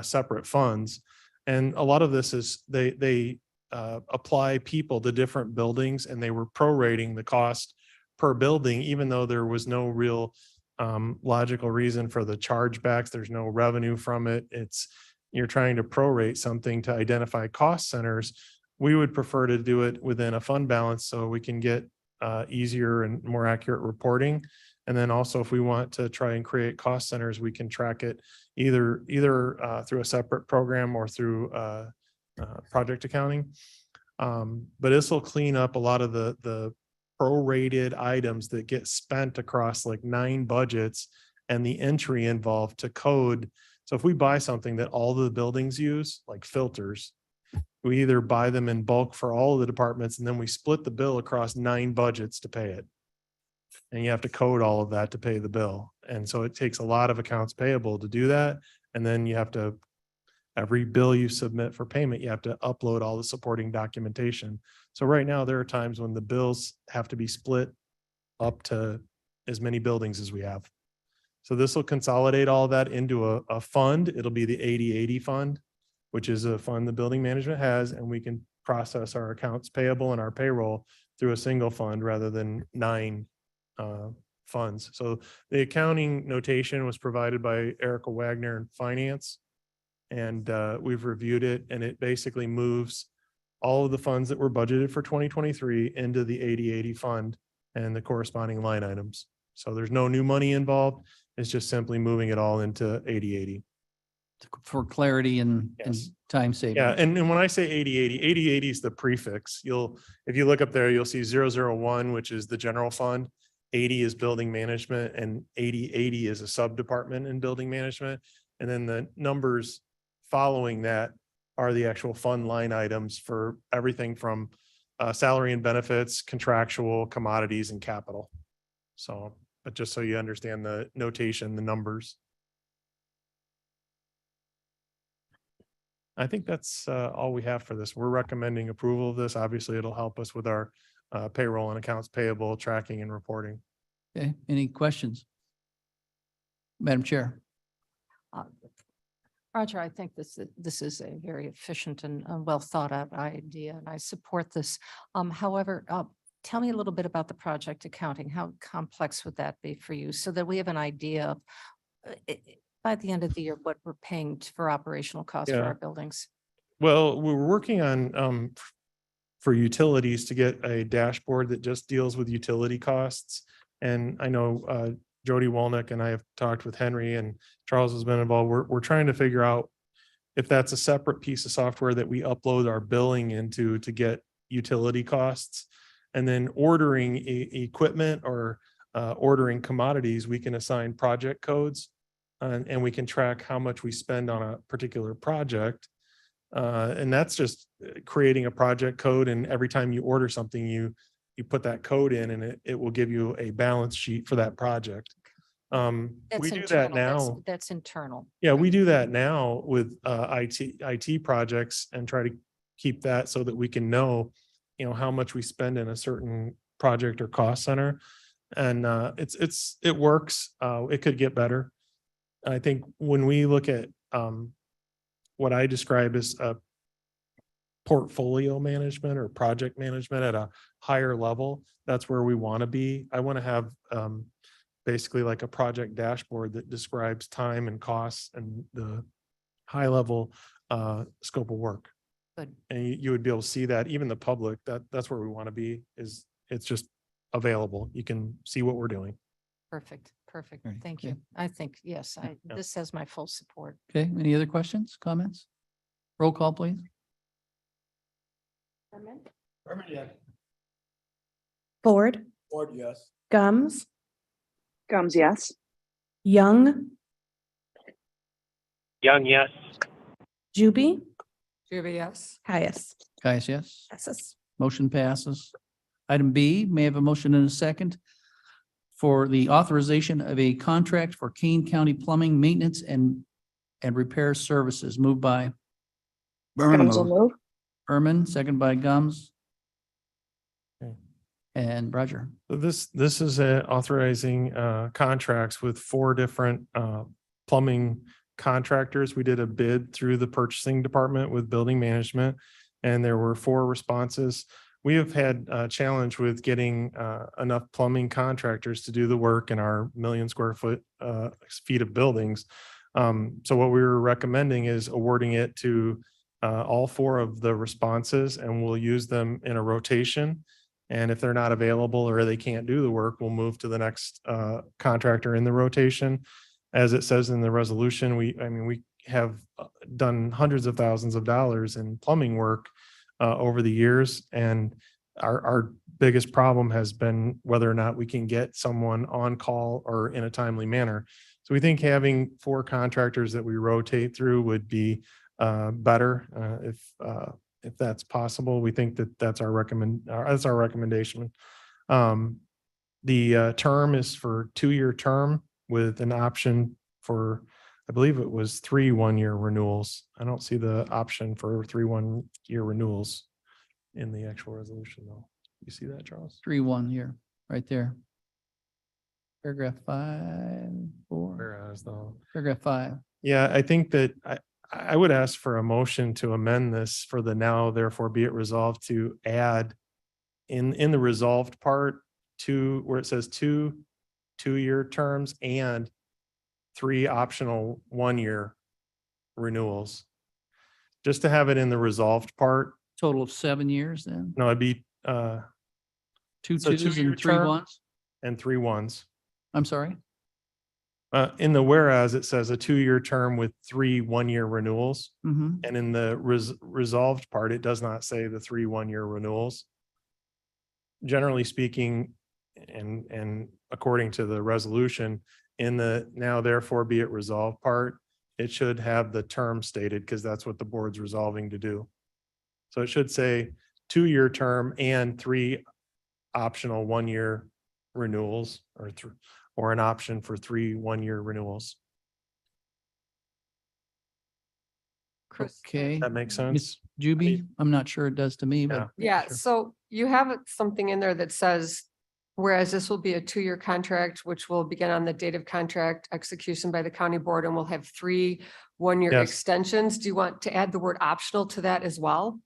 separate funds. And a lot of this is they apply people to different buildings, and they were prorating the cost per building, even though there was no real logical reason for the chargebacks. There's no revenue from it. You're trying to prorate something to identify cost centers. We would prefer to do it within a fund balance so we can get easier and more accurate reporting. And then also, if we want to try and create cost centers, we can track it either through a separate program or through project accounting. But this will clean up a lot of the prorated items that get spent across like 9 budgets and the entry involved to code. So if we buy something that all the buildings use, like filters, we either buy them in bulk for all of the departments, and then we split the bill across 9 budgets to pay it. And you have to code all of that to pay the bill. And so it takes a lot of accounts payable to do that. And then you have to, every bill you submit for payment, you have to upload all the supporting documentation. So right now, there are times when the bills have to be split up to as many buildings as we have. So this will consolidate all that into a fund. It'll be the 80/80 fund, which is a fund the building management has, and we can process our accounts payable and our payroll through a single fund rather than 9 funds. So the accounting notation was provided by Erica Wagner in finance. And we've reviewed it, and it basically moves all of the funds that were budgeted for 2023 into the 80/80 fund and the corresponding line items. So there's no new money involved. It's just simply moving it all into 80/80. For clarity and Yes. time saving. Yeah, and when I say 80/80, 80/80 is the prefix. If you look up there, you'll see 001, which is the general fund. 80 is building management, and 80/80 is a sub-department in building management. And then the numbers following that are the actual fund line items for everything from salary and benefits, contractual, commodities, and capital. So, but just so you understand the notation, the numbers. I think that's all we have for this. We're recommending approval of this. Obviously, it'll help us with our payroll and accounts payable tracking and reporting. Okay, any questions? Madam Chair. Roger, I think this is a very efficient and well thought out idea, and I support this. However, tell me a little bit about the project accounting. How complex would that be for you, so that we have an idea of by the end of the year what we're paying for operational costs for Yeah. our buildings? Well, we're working on for utilities to get a dashboard that just deals with utility costs. And I know Jody Walnick and I have talked with Henry, and Charles has been involved. We're trying to figure out if that's a separate piece of software that we upload our billing into to get utility costs. And then ordering equipment or ordering commodities, we can assign project codes, and we can track how much we spend on a particular project. And that's just creating a project code. And every time you order something, you put that code in, and it will give you a balance sheet for that project. That's We do internal. that now. That's internal. Yeah, we do that now with IT projects, and try to keep that so that we can know, how much we spend in a certain project or cost center. And it works. It could get better. I think when we look at what I describe as portfolio management or project management at a higher level, that's where we want to be. I want to have basically like a project dashboard that describes time and costs and the high level scope of work. Good. And you would be able to see that, even the public, that's where we want to be, is it's just available. You can see what we're doing. Perfect. Right, Thank okay. you. I think, yes, Yeah. this has my full support. Okay, any other questions, comments? Roll call, please. Ford, Ford, yes. Gums, Gums, yes. Young, Young, yes. Juby, Yes. Caius. Guys, yes. Passes. Motion passes. Item B, may I have a motion in a second for the authorization of a contract for Kane County Plumbing Maintenance and and repair services. Moved by Gums will move. Berman, second by Gums. Okay. And Roger. So this is authorizing contracts with 4 different plumbing contractors. We did a bid through the purchasing department with building management, and there were 4 responses. We have had a challenge with getting enough plumbing contractors to do the work in our 1,000,000 square feet of buildings. So what we were recommending is awarding it to all 4 of the responses, and we'll use them in a rotation. And if they're not available or they can't do the work, we'll move to the next contractor in the rotation. As it says in the resolution, we have done hundreds of thousands of dollars in plumbing work over the years. And our biggest problem has been whether or not we can get someone on call or in a timely manner. So we think having 4 contractors that we rotate through would be better if that's possible. We think that that's our recommendation. The term is for 2-year term with an option for, I believe it was 3 1-year renewals. I don't see the option for 3 1-year renewals in the actual resolution though. You see that, Charles? 3-1 here, right there. Paragraph 5, 4, Whereas though. paragraph 5. Yeah, I think that I would ask for a motion to amend this for the now therefore be it resolved to add in the resolved part where it says 2-year terms and 3 optional 1-year renewals. Just to have it in the resolved part. Total of 7 years then? No, it'd be 2 so 2s 2-year and 3 term. 1s? and 3 1s. I'm sorry? In the whereas, it says a 2-year term with 3 1-year renewals. Mm-hmm. And in the resolved part, it does not say the 3 1-year renewals. Generally speaking, and according to the resolution, in the now therefore be it resolved part, it should have the term stated because that's what the board's resolving to do. So it should say 2-year term and 3 optional 1-year renewals or an option for 3 1-year renewals. Chris. Okay. That makes Ms. sense? Juby, I'm not sure it does to me, but. Yeah, Sure. so you have something in there that says, whereas this will be a 2-year contract, which will begin on the date of contract execution by the county board and will have 3 1-year Yes. extensions. Do you want to add the word optional to that as well?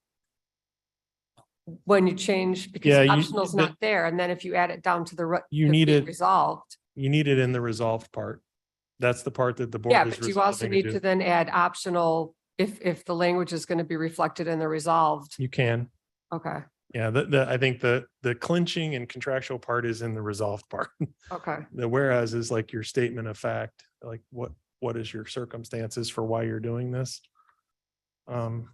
When you change, because Yeah, optional is not there, and then if you add it down to the. You to need be it- Resolved. You need it in the resolved part. That's the part that the board Yeah, is but you also resolving need do. to then add optional if the language is going to be reflected in the resolved. You can. Okay, Yeah, I think the clinching and contractual part is in the resolved part. okay. The whereas is like your statement of fact, like what is your circumstances for why you're doing this? In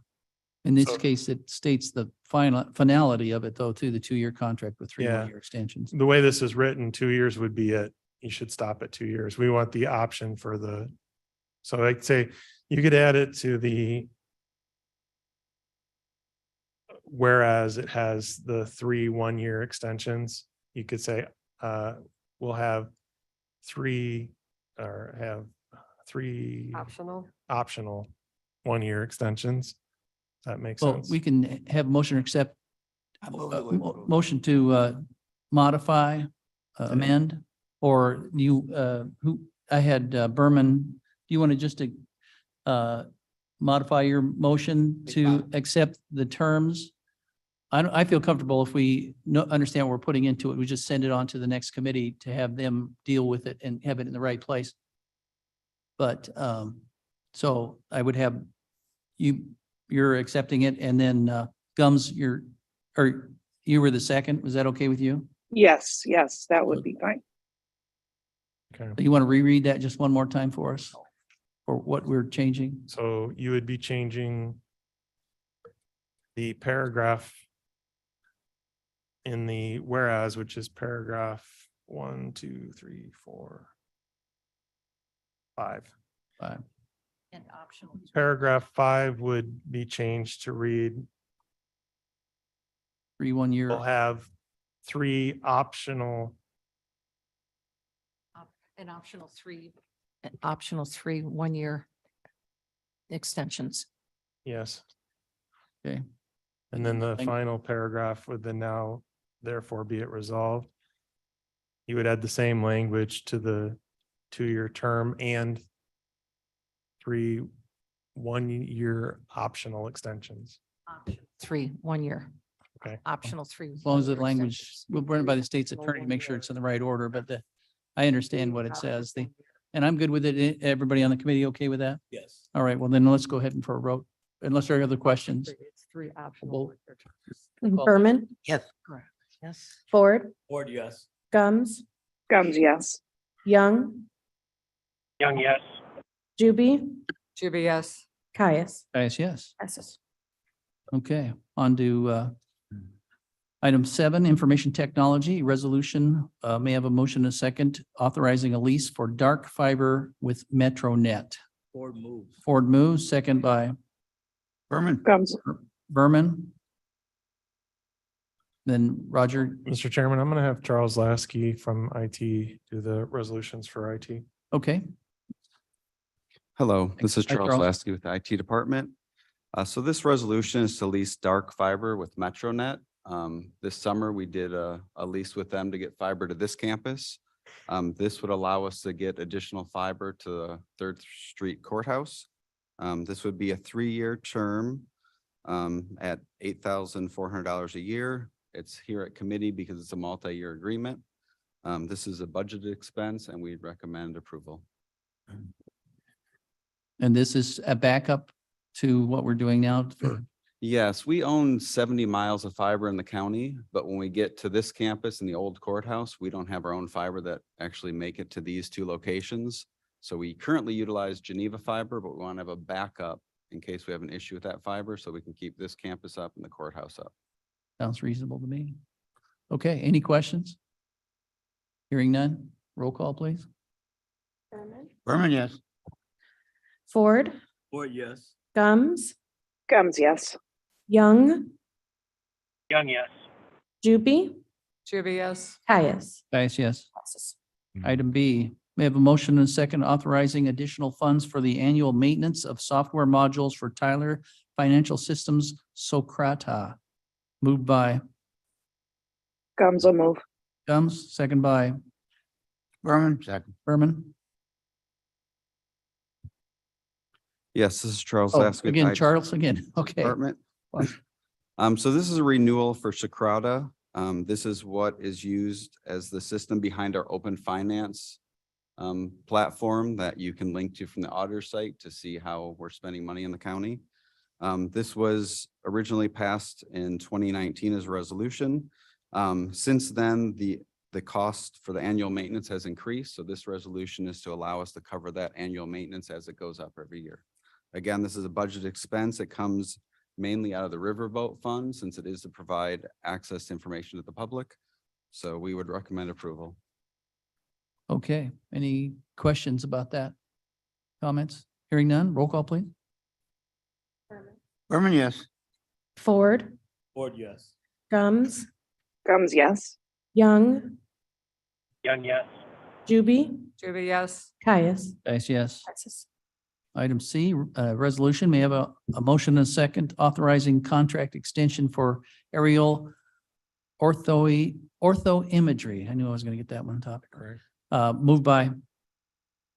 this So- case, it states the finality of it though, to the 2-year contract with 3 Yeah. 1-year extensions. The way this is written, 2 years would be it. You should stop at 2 years. We want the option for so I'd say you could add it to the whereas it has the 3 1-year extensions. You could say, we'll have 3 Optional. optional 1-year extensions. Does that make Well, sense? we can have motion accept, motion to modify, amend, or I had Berman, do you want to just modify your motion to accept the terms? I feel comfortable if we understand what we're putting into it, we just send it on to the next committee to have them deal with it and have it in the right place. But, so I would have you're accepting it, and then Gums, you were the second. Was that okay with you? Yes, that would be fine. Okay. You want to reread that just one more time for us? Or what we're changing? So you would be changing the paragraph in the whereas, which is paragraph 1, 2, 3, 4, 5. And optional. Paragraph 5 would be changed to read, 3 1 year. we'll have 3 optional, An optional 3 1-year extensions. Yes. Okay. And then the Thank- final paragraph would then now therefore be it resolved. You would add the same language to the 2-year term and 3 1-year optional extensions. 3 1-year. Okay. Optional 3. As long as the 1-year language, extensions. we'll run it by the state's attorney to make sure it's in the right order, but I understand what it says. And I'm good with it. Everybody on the committee okay with that? Yes. All right, well then let's go ahead and for a vote, unless there are other questions. It's 3 optional. Berman, Yes. Yes. Ford, Ford, yes. Gums, Gums, yes. Young, Young, yes. Juby, Juby, yes. Caius. Yes. Passes. Okay, on to item 7, information technology resolution. May I have a motion and a second authorizing a lease for dark fiber with MetroNet. Ford moves. Ford moves, second by Berman. Gums, Berman. Then Roger, Mr. Chairman, I'm going to have Charles Lasky from IT do the resolutions for IT. okay, Hello, this is Hi, Charles Charles. Lasky with the IT Department. So this resolution is to lease dark fiber with MetroNet. This summer, we did a lease with them to get fiber to this campus. This would allow us to get additional fiber to the Third Street Courthouse. This would be a 3-year term at $8,400 a year. It's here at committee because it's a multi-year agreement. This is a budgeted expense and we recommend approval. and this is a backup to what we're doing now for, Yes, we own 70 miles of fiber in the county, but when we get to this campus in the old courthouse, we don't have our own fiber that actually make it to these 2 locations. So we currently utilize Geneva fiber, but we want to have a backup in case we have an issue with that fiber, so we can keep this campus up and the courthouse up. sounds reasonable to me. Okay, any questions? Hearing none, roll call, please. Berman, yes. Ford, Ford, yes. Gums, Gums, yes. Young, Young, yes. Juby, Juby, yes. Caius. Yes. Passes. Item B, may I have a motion and a second authorizing additional funds for the annual maintenance of software modules for Tyler Financial Systems Socrata. Moved by Gums will move. Gums, second by Berman, second. Berman. Yes, this is Charles Oh, Lasky. with again, IT Charles, again, okay. Department. Fine. So this is a renewal for Socrata. This is what is used as the system behind our open finance platform that you can link to from the auditor site to see how we're spending money in the county. This was originally passed in 2019 as a resolution. Since then, the cost for the annual maintenance has increased. So this resolution is to allow us to cover that annual maintenance as it goes up every year. Again, this is a budget expense. It comes mainly out of the riverboat fund since it is to provide access to information to the public. So we would recommend approval. Okay, any questions about that? Comments? Hearing none, roll call, please. Berman, yes. Ford, Ford, yes. Gums, Gums, yes. Young, Young, yes. Juby, Juby, yes. Caius. Yes. Passes. Item C, resolution, may I have a motion and a second authorizing contract extension for aerial ortho imagery. I knew I was going to get that one topic. Correct. Moved by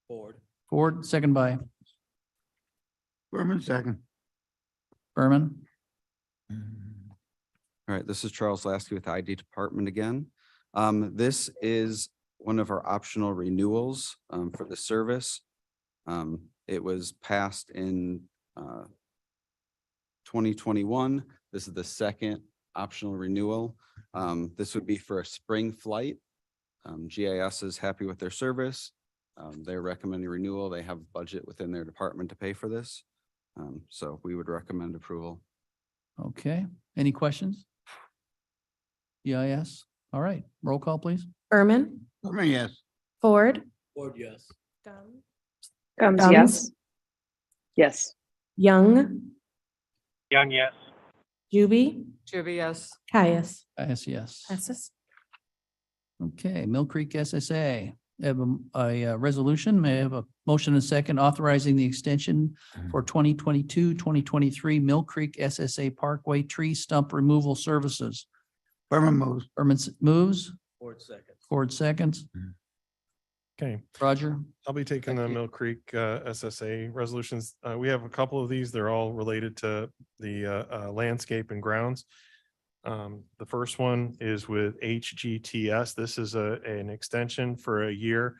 Ford. Ford, second by Berman, second. Berman. All right, this is Charles Lasky with the ID Department again. This is one of our optional renewals for the service. It was passed in 2021. This is the second optional renewal. This would be for a spring flight. GIS is happy with their service. They're recommending renewal. They have budget within their department to pay for this. So we would recommend approval. Okay, any questions? Yes. All right, roll call, please. Berman, Berman, yes. Ford, Ford, yes. Gums, Gums. yes. Yes. Young, Young, yes. Juby, Juby, yes. Caius. Yes. Passes. Okay, Mill Creek SSA. Have a resolution. May I have a motion and a second authorizing the extension for 2022-2023 Mill Creek SSA Parkway tree stump removal services? Berman moves. Moves, Ford second. Ford seconds. Okay. Roger? I'll be taking the Thank you. Mill Creek SSA resolutions. We have a couple of these. They're all related to the landscape and grounds. The first one is with HGTS. This is an extension for a year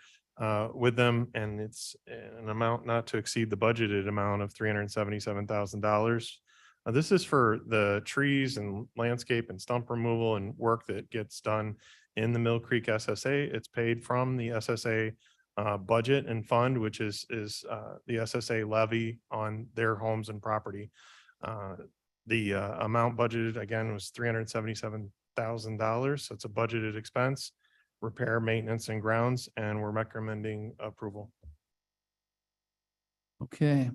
with them, and it's an amount not to exceed the budgeted amount of $377,000. This is for the trees and landscape and stump removal and work that gets done in the Mill Creek SSA. It's paid from the SSA budget and fund, which is the SSA levy on their homes and property. The amount budgeted again was $377,000. So it's a budgeted expense, repair, maintenance and grounds, and we're recommending approval. Okay.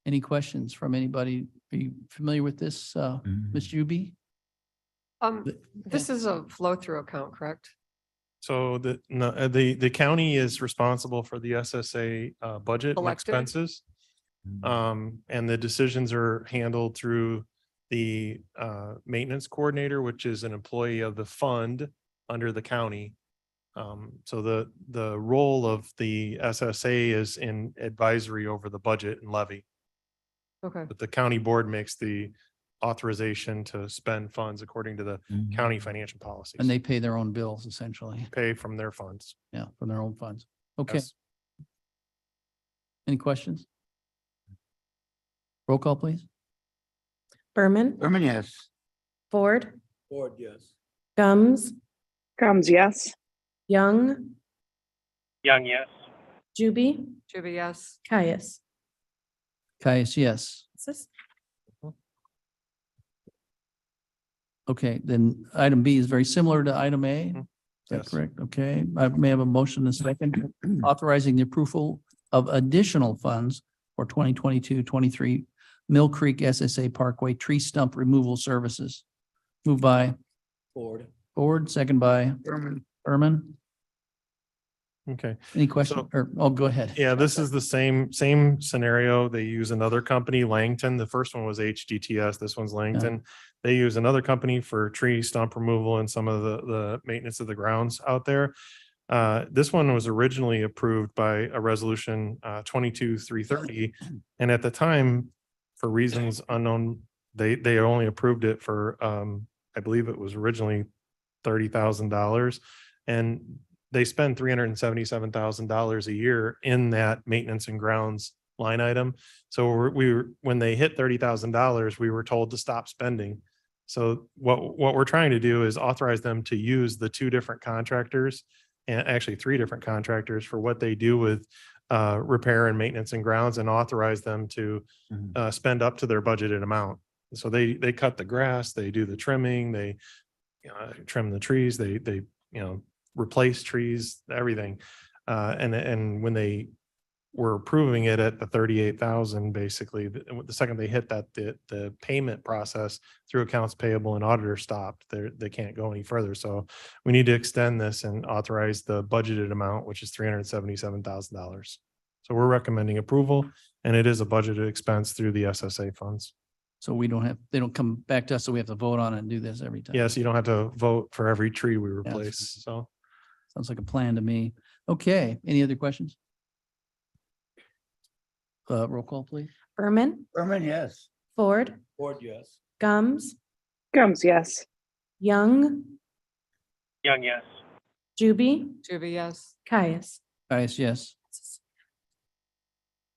Any questions from anybody? Are you familiar with this, Ms. Juby? This is a flow-through account, correct? So the county is responsible for the SSA budget and Elected? expenses. And the decisions are handled through the maintenance coordinator, which is an employee of the fund under the county. So the role of the SSA is in advisory over the budget and levy, Okay. but the county board makes the authorization to spend funds according to the county financial policies. And they pay their own bills essentially. pay from their funds. Yeah, from their own funds. Okay. Yes. Any questions? Roll call, please. Berman, Berman, yes. Ford, Ford, yes. Gums, Gums, yes. Young, Young, yes. Juby, Juby, yes. Caius. Caius, yes. Okay, then item B is very similar to item A. Is that Yes. correct? Okay, I may have a motion and a second authorizing the approval of additional funds for 2022-23 Mill Creek SSA Parkway tree stump removal services. Moved by Ford. Ford, second by Berman, Berman. Okay. Any question So- or, oh, go ahead. Yeah, this is the same scenario. They use another company, Langton. The first one was HGTS. This one's Langton. They use another company for tree stump removal and some of the maintenance of the grounds out there. This one was originally approved by a resolution 22-330. And at the time, for reasons unknown, they only approved it for I believe it was originally $30,000. And they spend $377,000 a year in that maintenance and grounds line item. So when they hit $30,000, we were told to stop spending. So what we're trying to do is authorize them to use the two different contractors, and actually three different contractors, for what they do with repair and maintenance and grounds, and authorize them to spend up to their budgeted amount. So they cut the grass, they do the trimming, they trim the trees, they replace trees, everything. And when they were approving it at the 38,000, basically, the second they hit that, the payment process through accounts payable and auditor stopped. They can't go any further. So we need to extend this and authorize the budgeted amount, which is $377,000. So we're recommending approval, and it is a budgeted expense through the SSA funds. So they don't come back to us, so we have to vote on it and do this every time. Yes, you don't have to vote for every tree we replace. So Sounds like a plan to me. Okay, any other questions? Roll call, please. Berman, Berman, yes. Ford, Ford, yes. Gums, Gums, yes. Young, Young, yes. Juby, Juby, yes. Caius. Caius, yes.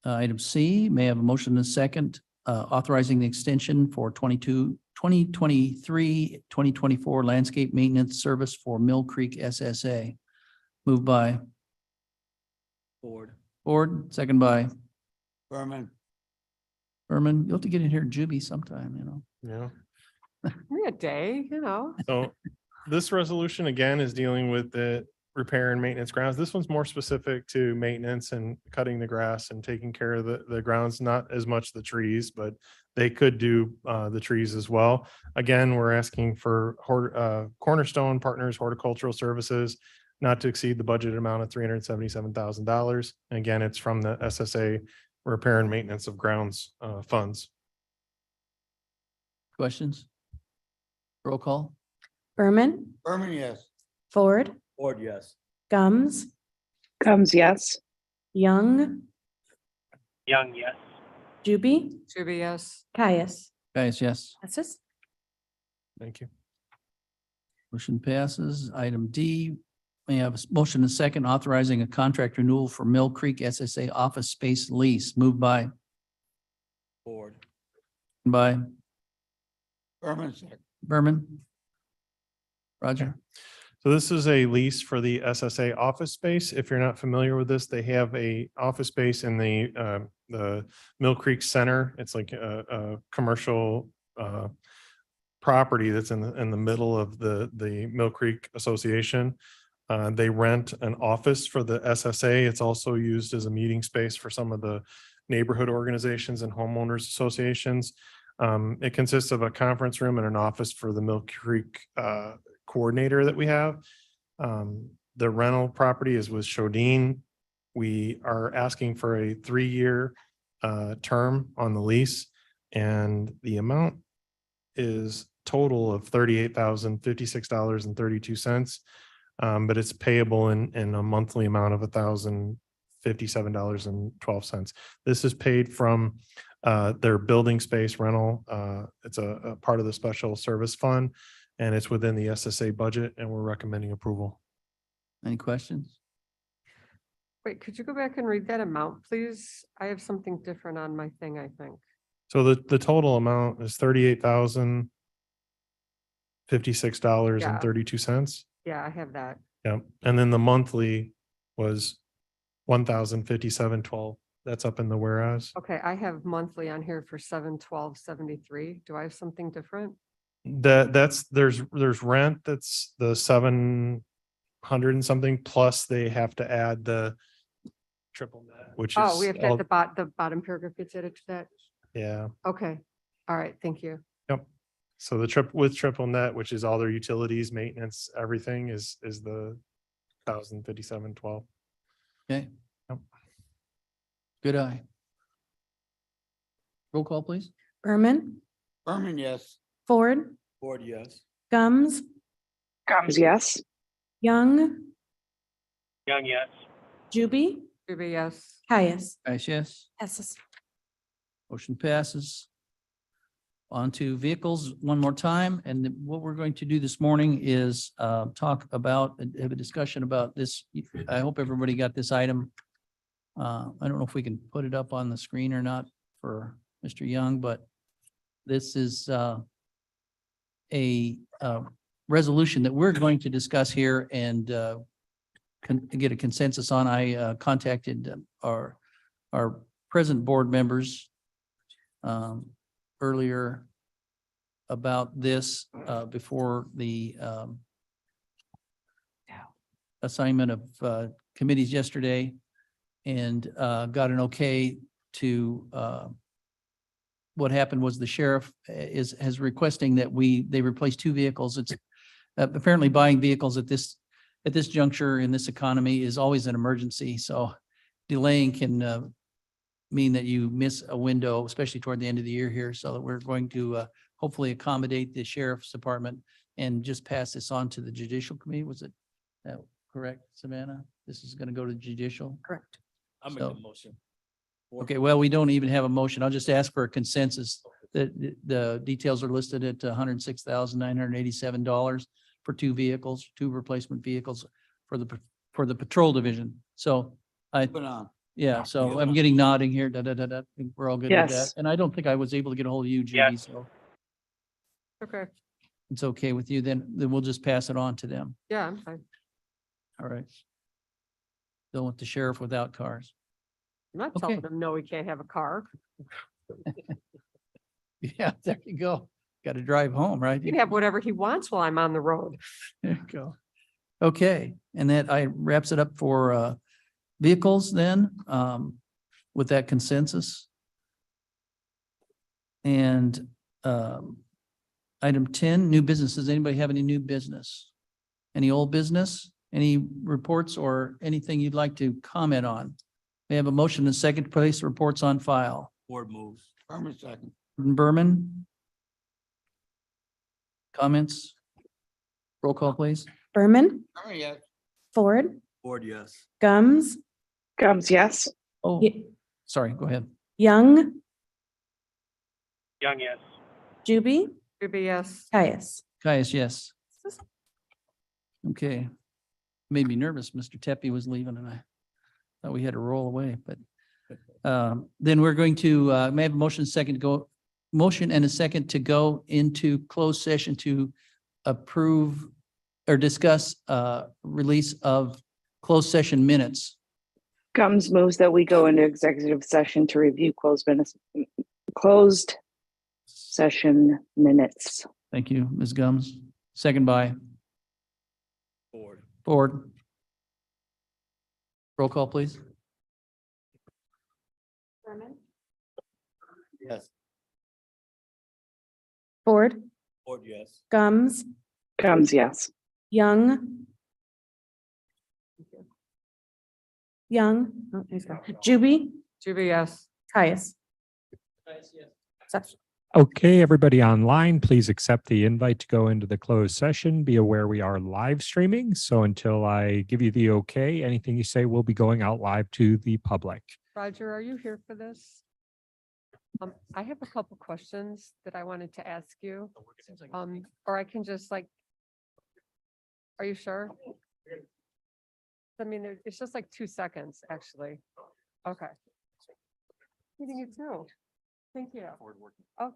Item C, may I have a motion and a second, authorizing the extension for 2023-2024 landscape maintenance service for Mill Creek SSA. Moved by Ford. Ford, second by Berman, Berman. You'll have to get in here, Juby, sometime, yeah. Maybe a day, So this resolution again is dealing with the repair and maintenance grounds. This one's more specific to maintenance and cutting the grass and taking care of the grounds, not as much the trees, but they could do the trees as well. Again, we're asking for Cornerstone Partners Horticultural Services. not to exceed the budgeted amount of $377,000. Again, it's from the SSA Repair and Maintenance of Grounds funds. Questions? Roll call. Berman, Berman, yes. Ford, Ford, yes. Gums, Gums, yes. Young, Young, yes. Juby, Juby, yes. Caius. Guys, yes. Passes. Thank you. Motion passes. Item D, we have a motion and second authorizing a contract renewal for Mill Creek SSA office space lease. Moved by Ford. Berman, second. Berman. Roger. So this is a lease for the SSA office space. If you're not familiar with this, they have a office space in the Mill Creek Center. It's like a commercial property that's in the middle of the Mill Creek Association. They rent an office for the SSA. It's also used as a meeting space for some of the neighborhood organizations and homeowners associations. It consists of a conference room and an office for the Mill Creek coordinator that we have. The rental property is with Shodine. We are asking for a 3-year term on the lease, and the amount is total of $38,056.32. But it's payable in a monthly amount of $1,057.12. This is paid from their building space rental. It's a part of the special service fund, and it's within the SSA budget, and we're recommending approval. Any questions? Wait, could you go back and read that amount, please? I have something different on my thing, I think. So the total amount is $38,056.32. Yeah, I have that. Yeah, and then the monthly was $1,057.12. That's up in the whereas. Okay, I have monthly on here for 7/12/73. Do I have something different? There's rent, that's the 700 and something, plus they have to add the triple net, which is. Oh, we have to, all- the bottom paragraph gets added to that. Yeah, Okay, all right, thank you. yep. So the triple net, which is all their utilities, maintenance, everything is the $1,057.12. Okay. Yep. Good eye. Roll call, please. Berman, Berman, yes. Ford, Ford, yes. Gums, Gums, yes. Young, Young, yes. Juby, Juby, yes. Caius. Guys, yes. Passes. Motion passes. On to vehicles one more time. And what we're going to do this morning is talk about, have a discussion about this. I hope everybody got this item. I don't know if we can put it up on the screen or not for Mr. Young, but this is a resolution that we're going to discuss here and get a consensus on. I contacted our present board members earlier about this before the assignment of committees yesterday, and got an okay to what happened was the sheriff has requesting that they replace 2 vehicles. It's apparently buying vehicles at this juncture in this economy is always an emergency. So delaying can mean that you miss a window, especially toward the end of the year here. So that we're going to hopefully accommodate the sheriff's department and just pass this on to the judicial committee. Was it correct, Savannah? This is going to go to judicial? Correct. I'll make So- a motion. Okay, well, we don't even have a motion. I'll just ask for a consensus that the details are listed at $106,987 for 2 vehicles, 2 replacement vehicles for the patrol division. So Put on. yeah, so I'm getting nodding here. We're all good with that. Yes. And I don't think I was able to get a hold of you, Judy, Yes. so Okay, it's okay with you. Then we'll just pass it on to them. yeah, I'm fine. All right. Don't want the sheriff without cars. I'm not Okay. telling them, no, we can't have a car. Yeah, there you go. Got to drive home, right? He can have whatever he wants while I'm on the road. There you go. Okay, and that wraps it up for vehicles then, with that consensus. And item 10, new business. Does anybody have any new business? Any old business? Any reports or anything you'd like to comment on? May I have a motion and second to place reports on file? Board moves. Berman second. Berman? Comments? Roll call, please. Berman, Berman, yes. Ford, Board, yes. Gums, Gums, yes. Oh, Y- sorry, go ahead. Young, Young, yes. Juby, Ruby, yes. Caius. Caius, yes. Okay. Made me nervous. Mr. Tepe was leaving and I thought we had to roll away, but then we're going to, may I have a motion second to go, motion and a second to go into closed session to approve or discuss release of closed session minutes. Gums moves that we go into executive session to review closed session minutes. Thank you, Ms. Gums. Second by Board. Ford. Roll call, please. Berman, Yes. Ford, Board, yes. Gums, Gums, yes. Young. Young, oh, there's one. Juby, Ruby, yes. Caius. Okay, everybody online, please accept the invite to go into the closed session. Be aware we are live streaming. So until I give you the okay, anything you say will be going out live to the public. Roger, are you here for this? I have a couple questions that I wanted to ask you. Or I can just like. Are you sure? I mean, it's just like 2 seconds, actually. Okay. Meeting you too. Thank you. Oh.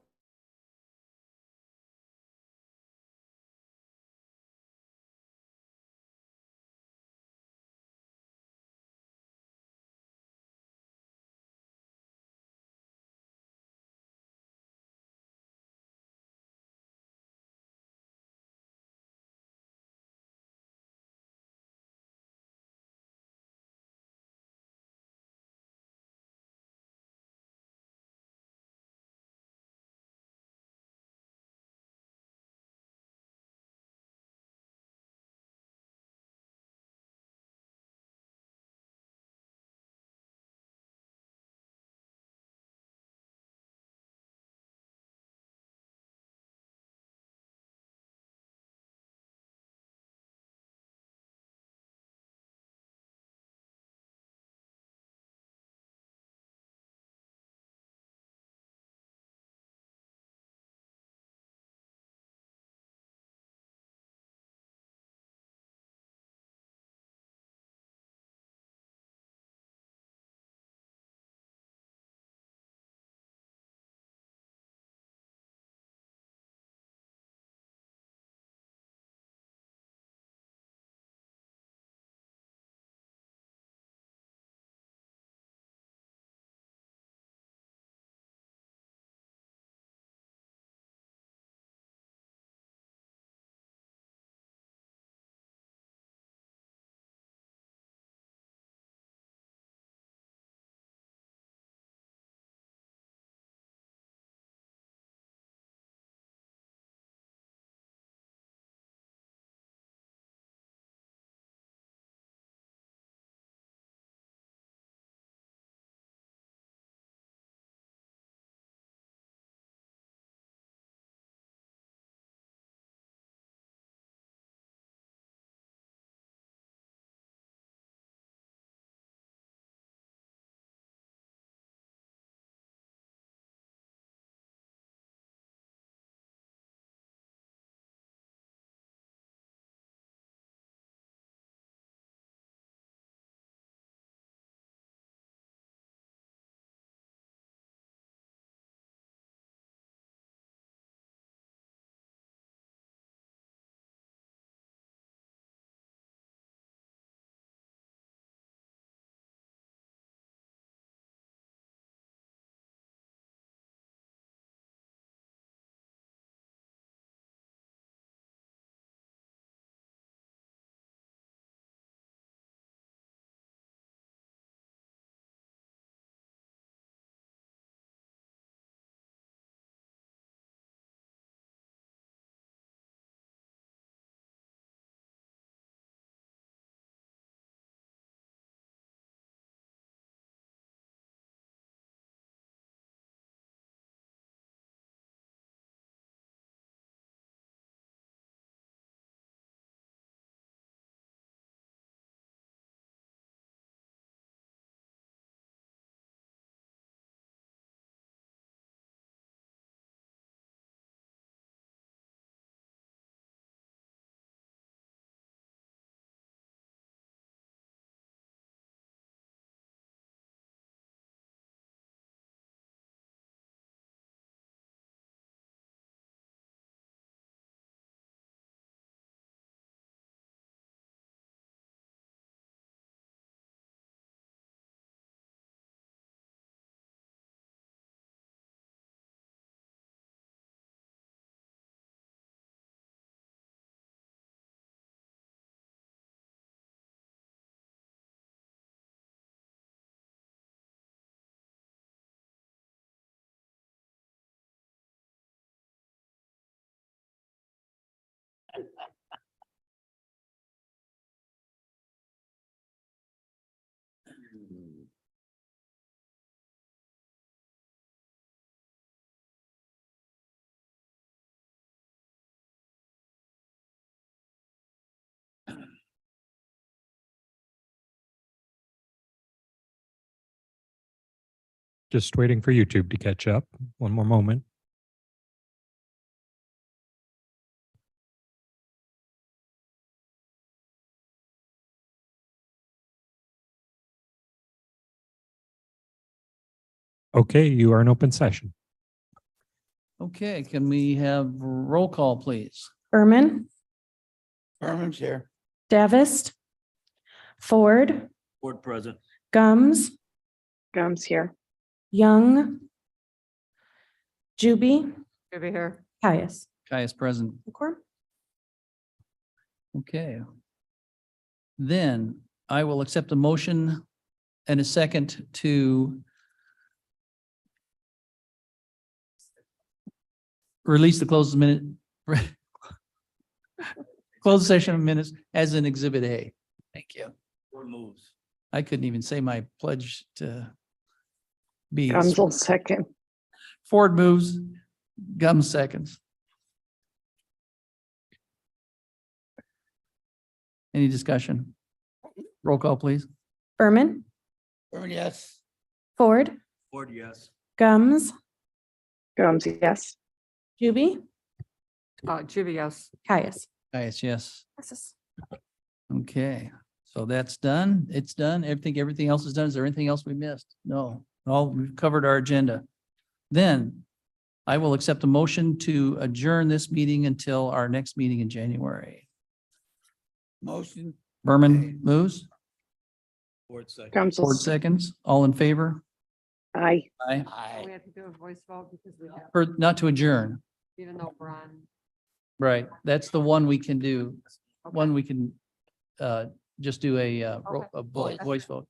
Just waiting for YouTube to catch up. One more moment. Okay, you are in open session. Okay, can we have roll call, please? Berman, Berman's here. Davist, Ford, Board President. Gums, Gums here. Young, Juby, Over here. Caius. Caius present. McCorm? Okay. Then I will accept a motion and a second to release the closed minute, closed session minutes as an exhibit A. Thank you. Board moves. I couldn't even say my pledge to be. Gums will second. Ford moves, Gums seconds. Any discussion? Roll call, please. Berman, Berman, yes. Ford, Board, yes. Gums, Gums, yes. Juby, Juby, yes. Caius. Yes. Passes. Okay, so that's done. It's done. Everything else is done. Is there anything else we missed? No, we've covered our agenda. Then I will accept a motion to adjourn this meeting until our next meeting in January. Motion. Berman moves, Board second. Gums will, Ford seconds. All in favor? aye. Aye. Aye. We have to do a voice vote because we have, For, not to adjourn. even though we're on. Right. That's the one we can do. Okay. One we can just do a Okay. voice vote.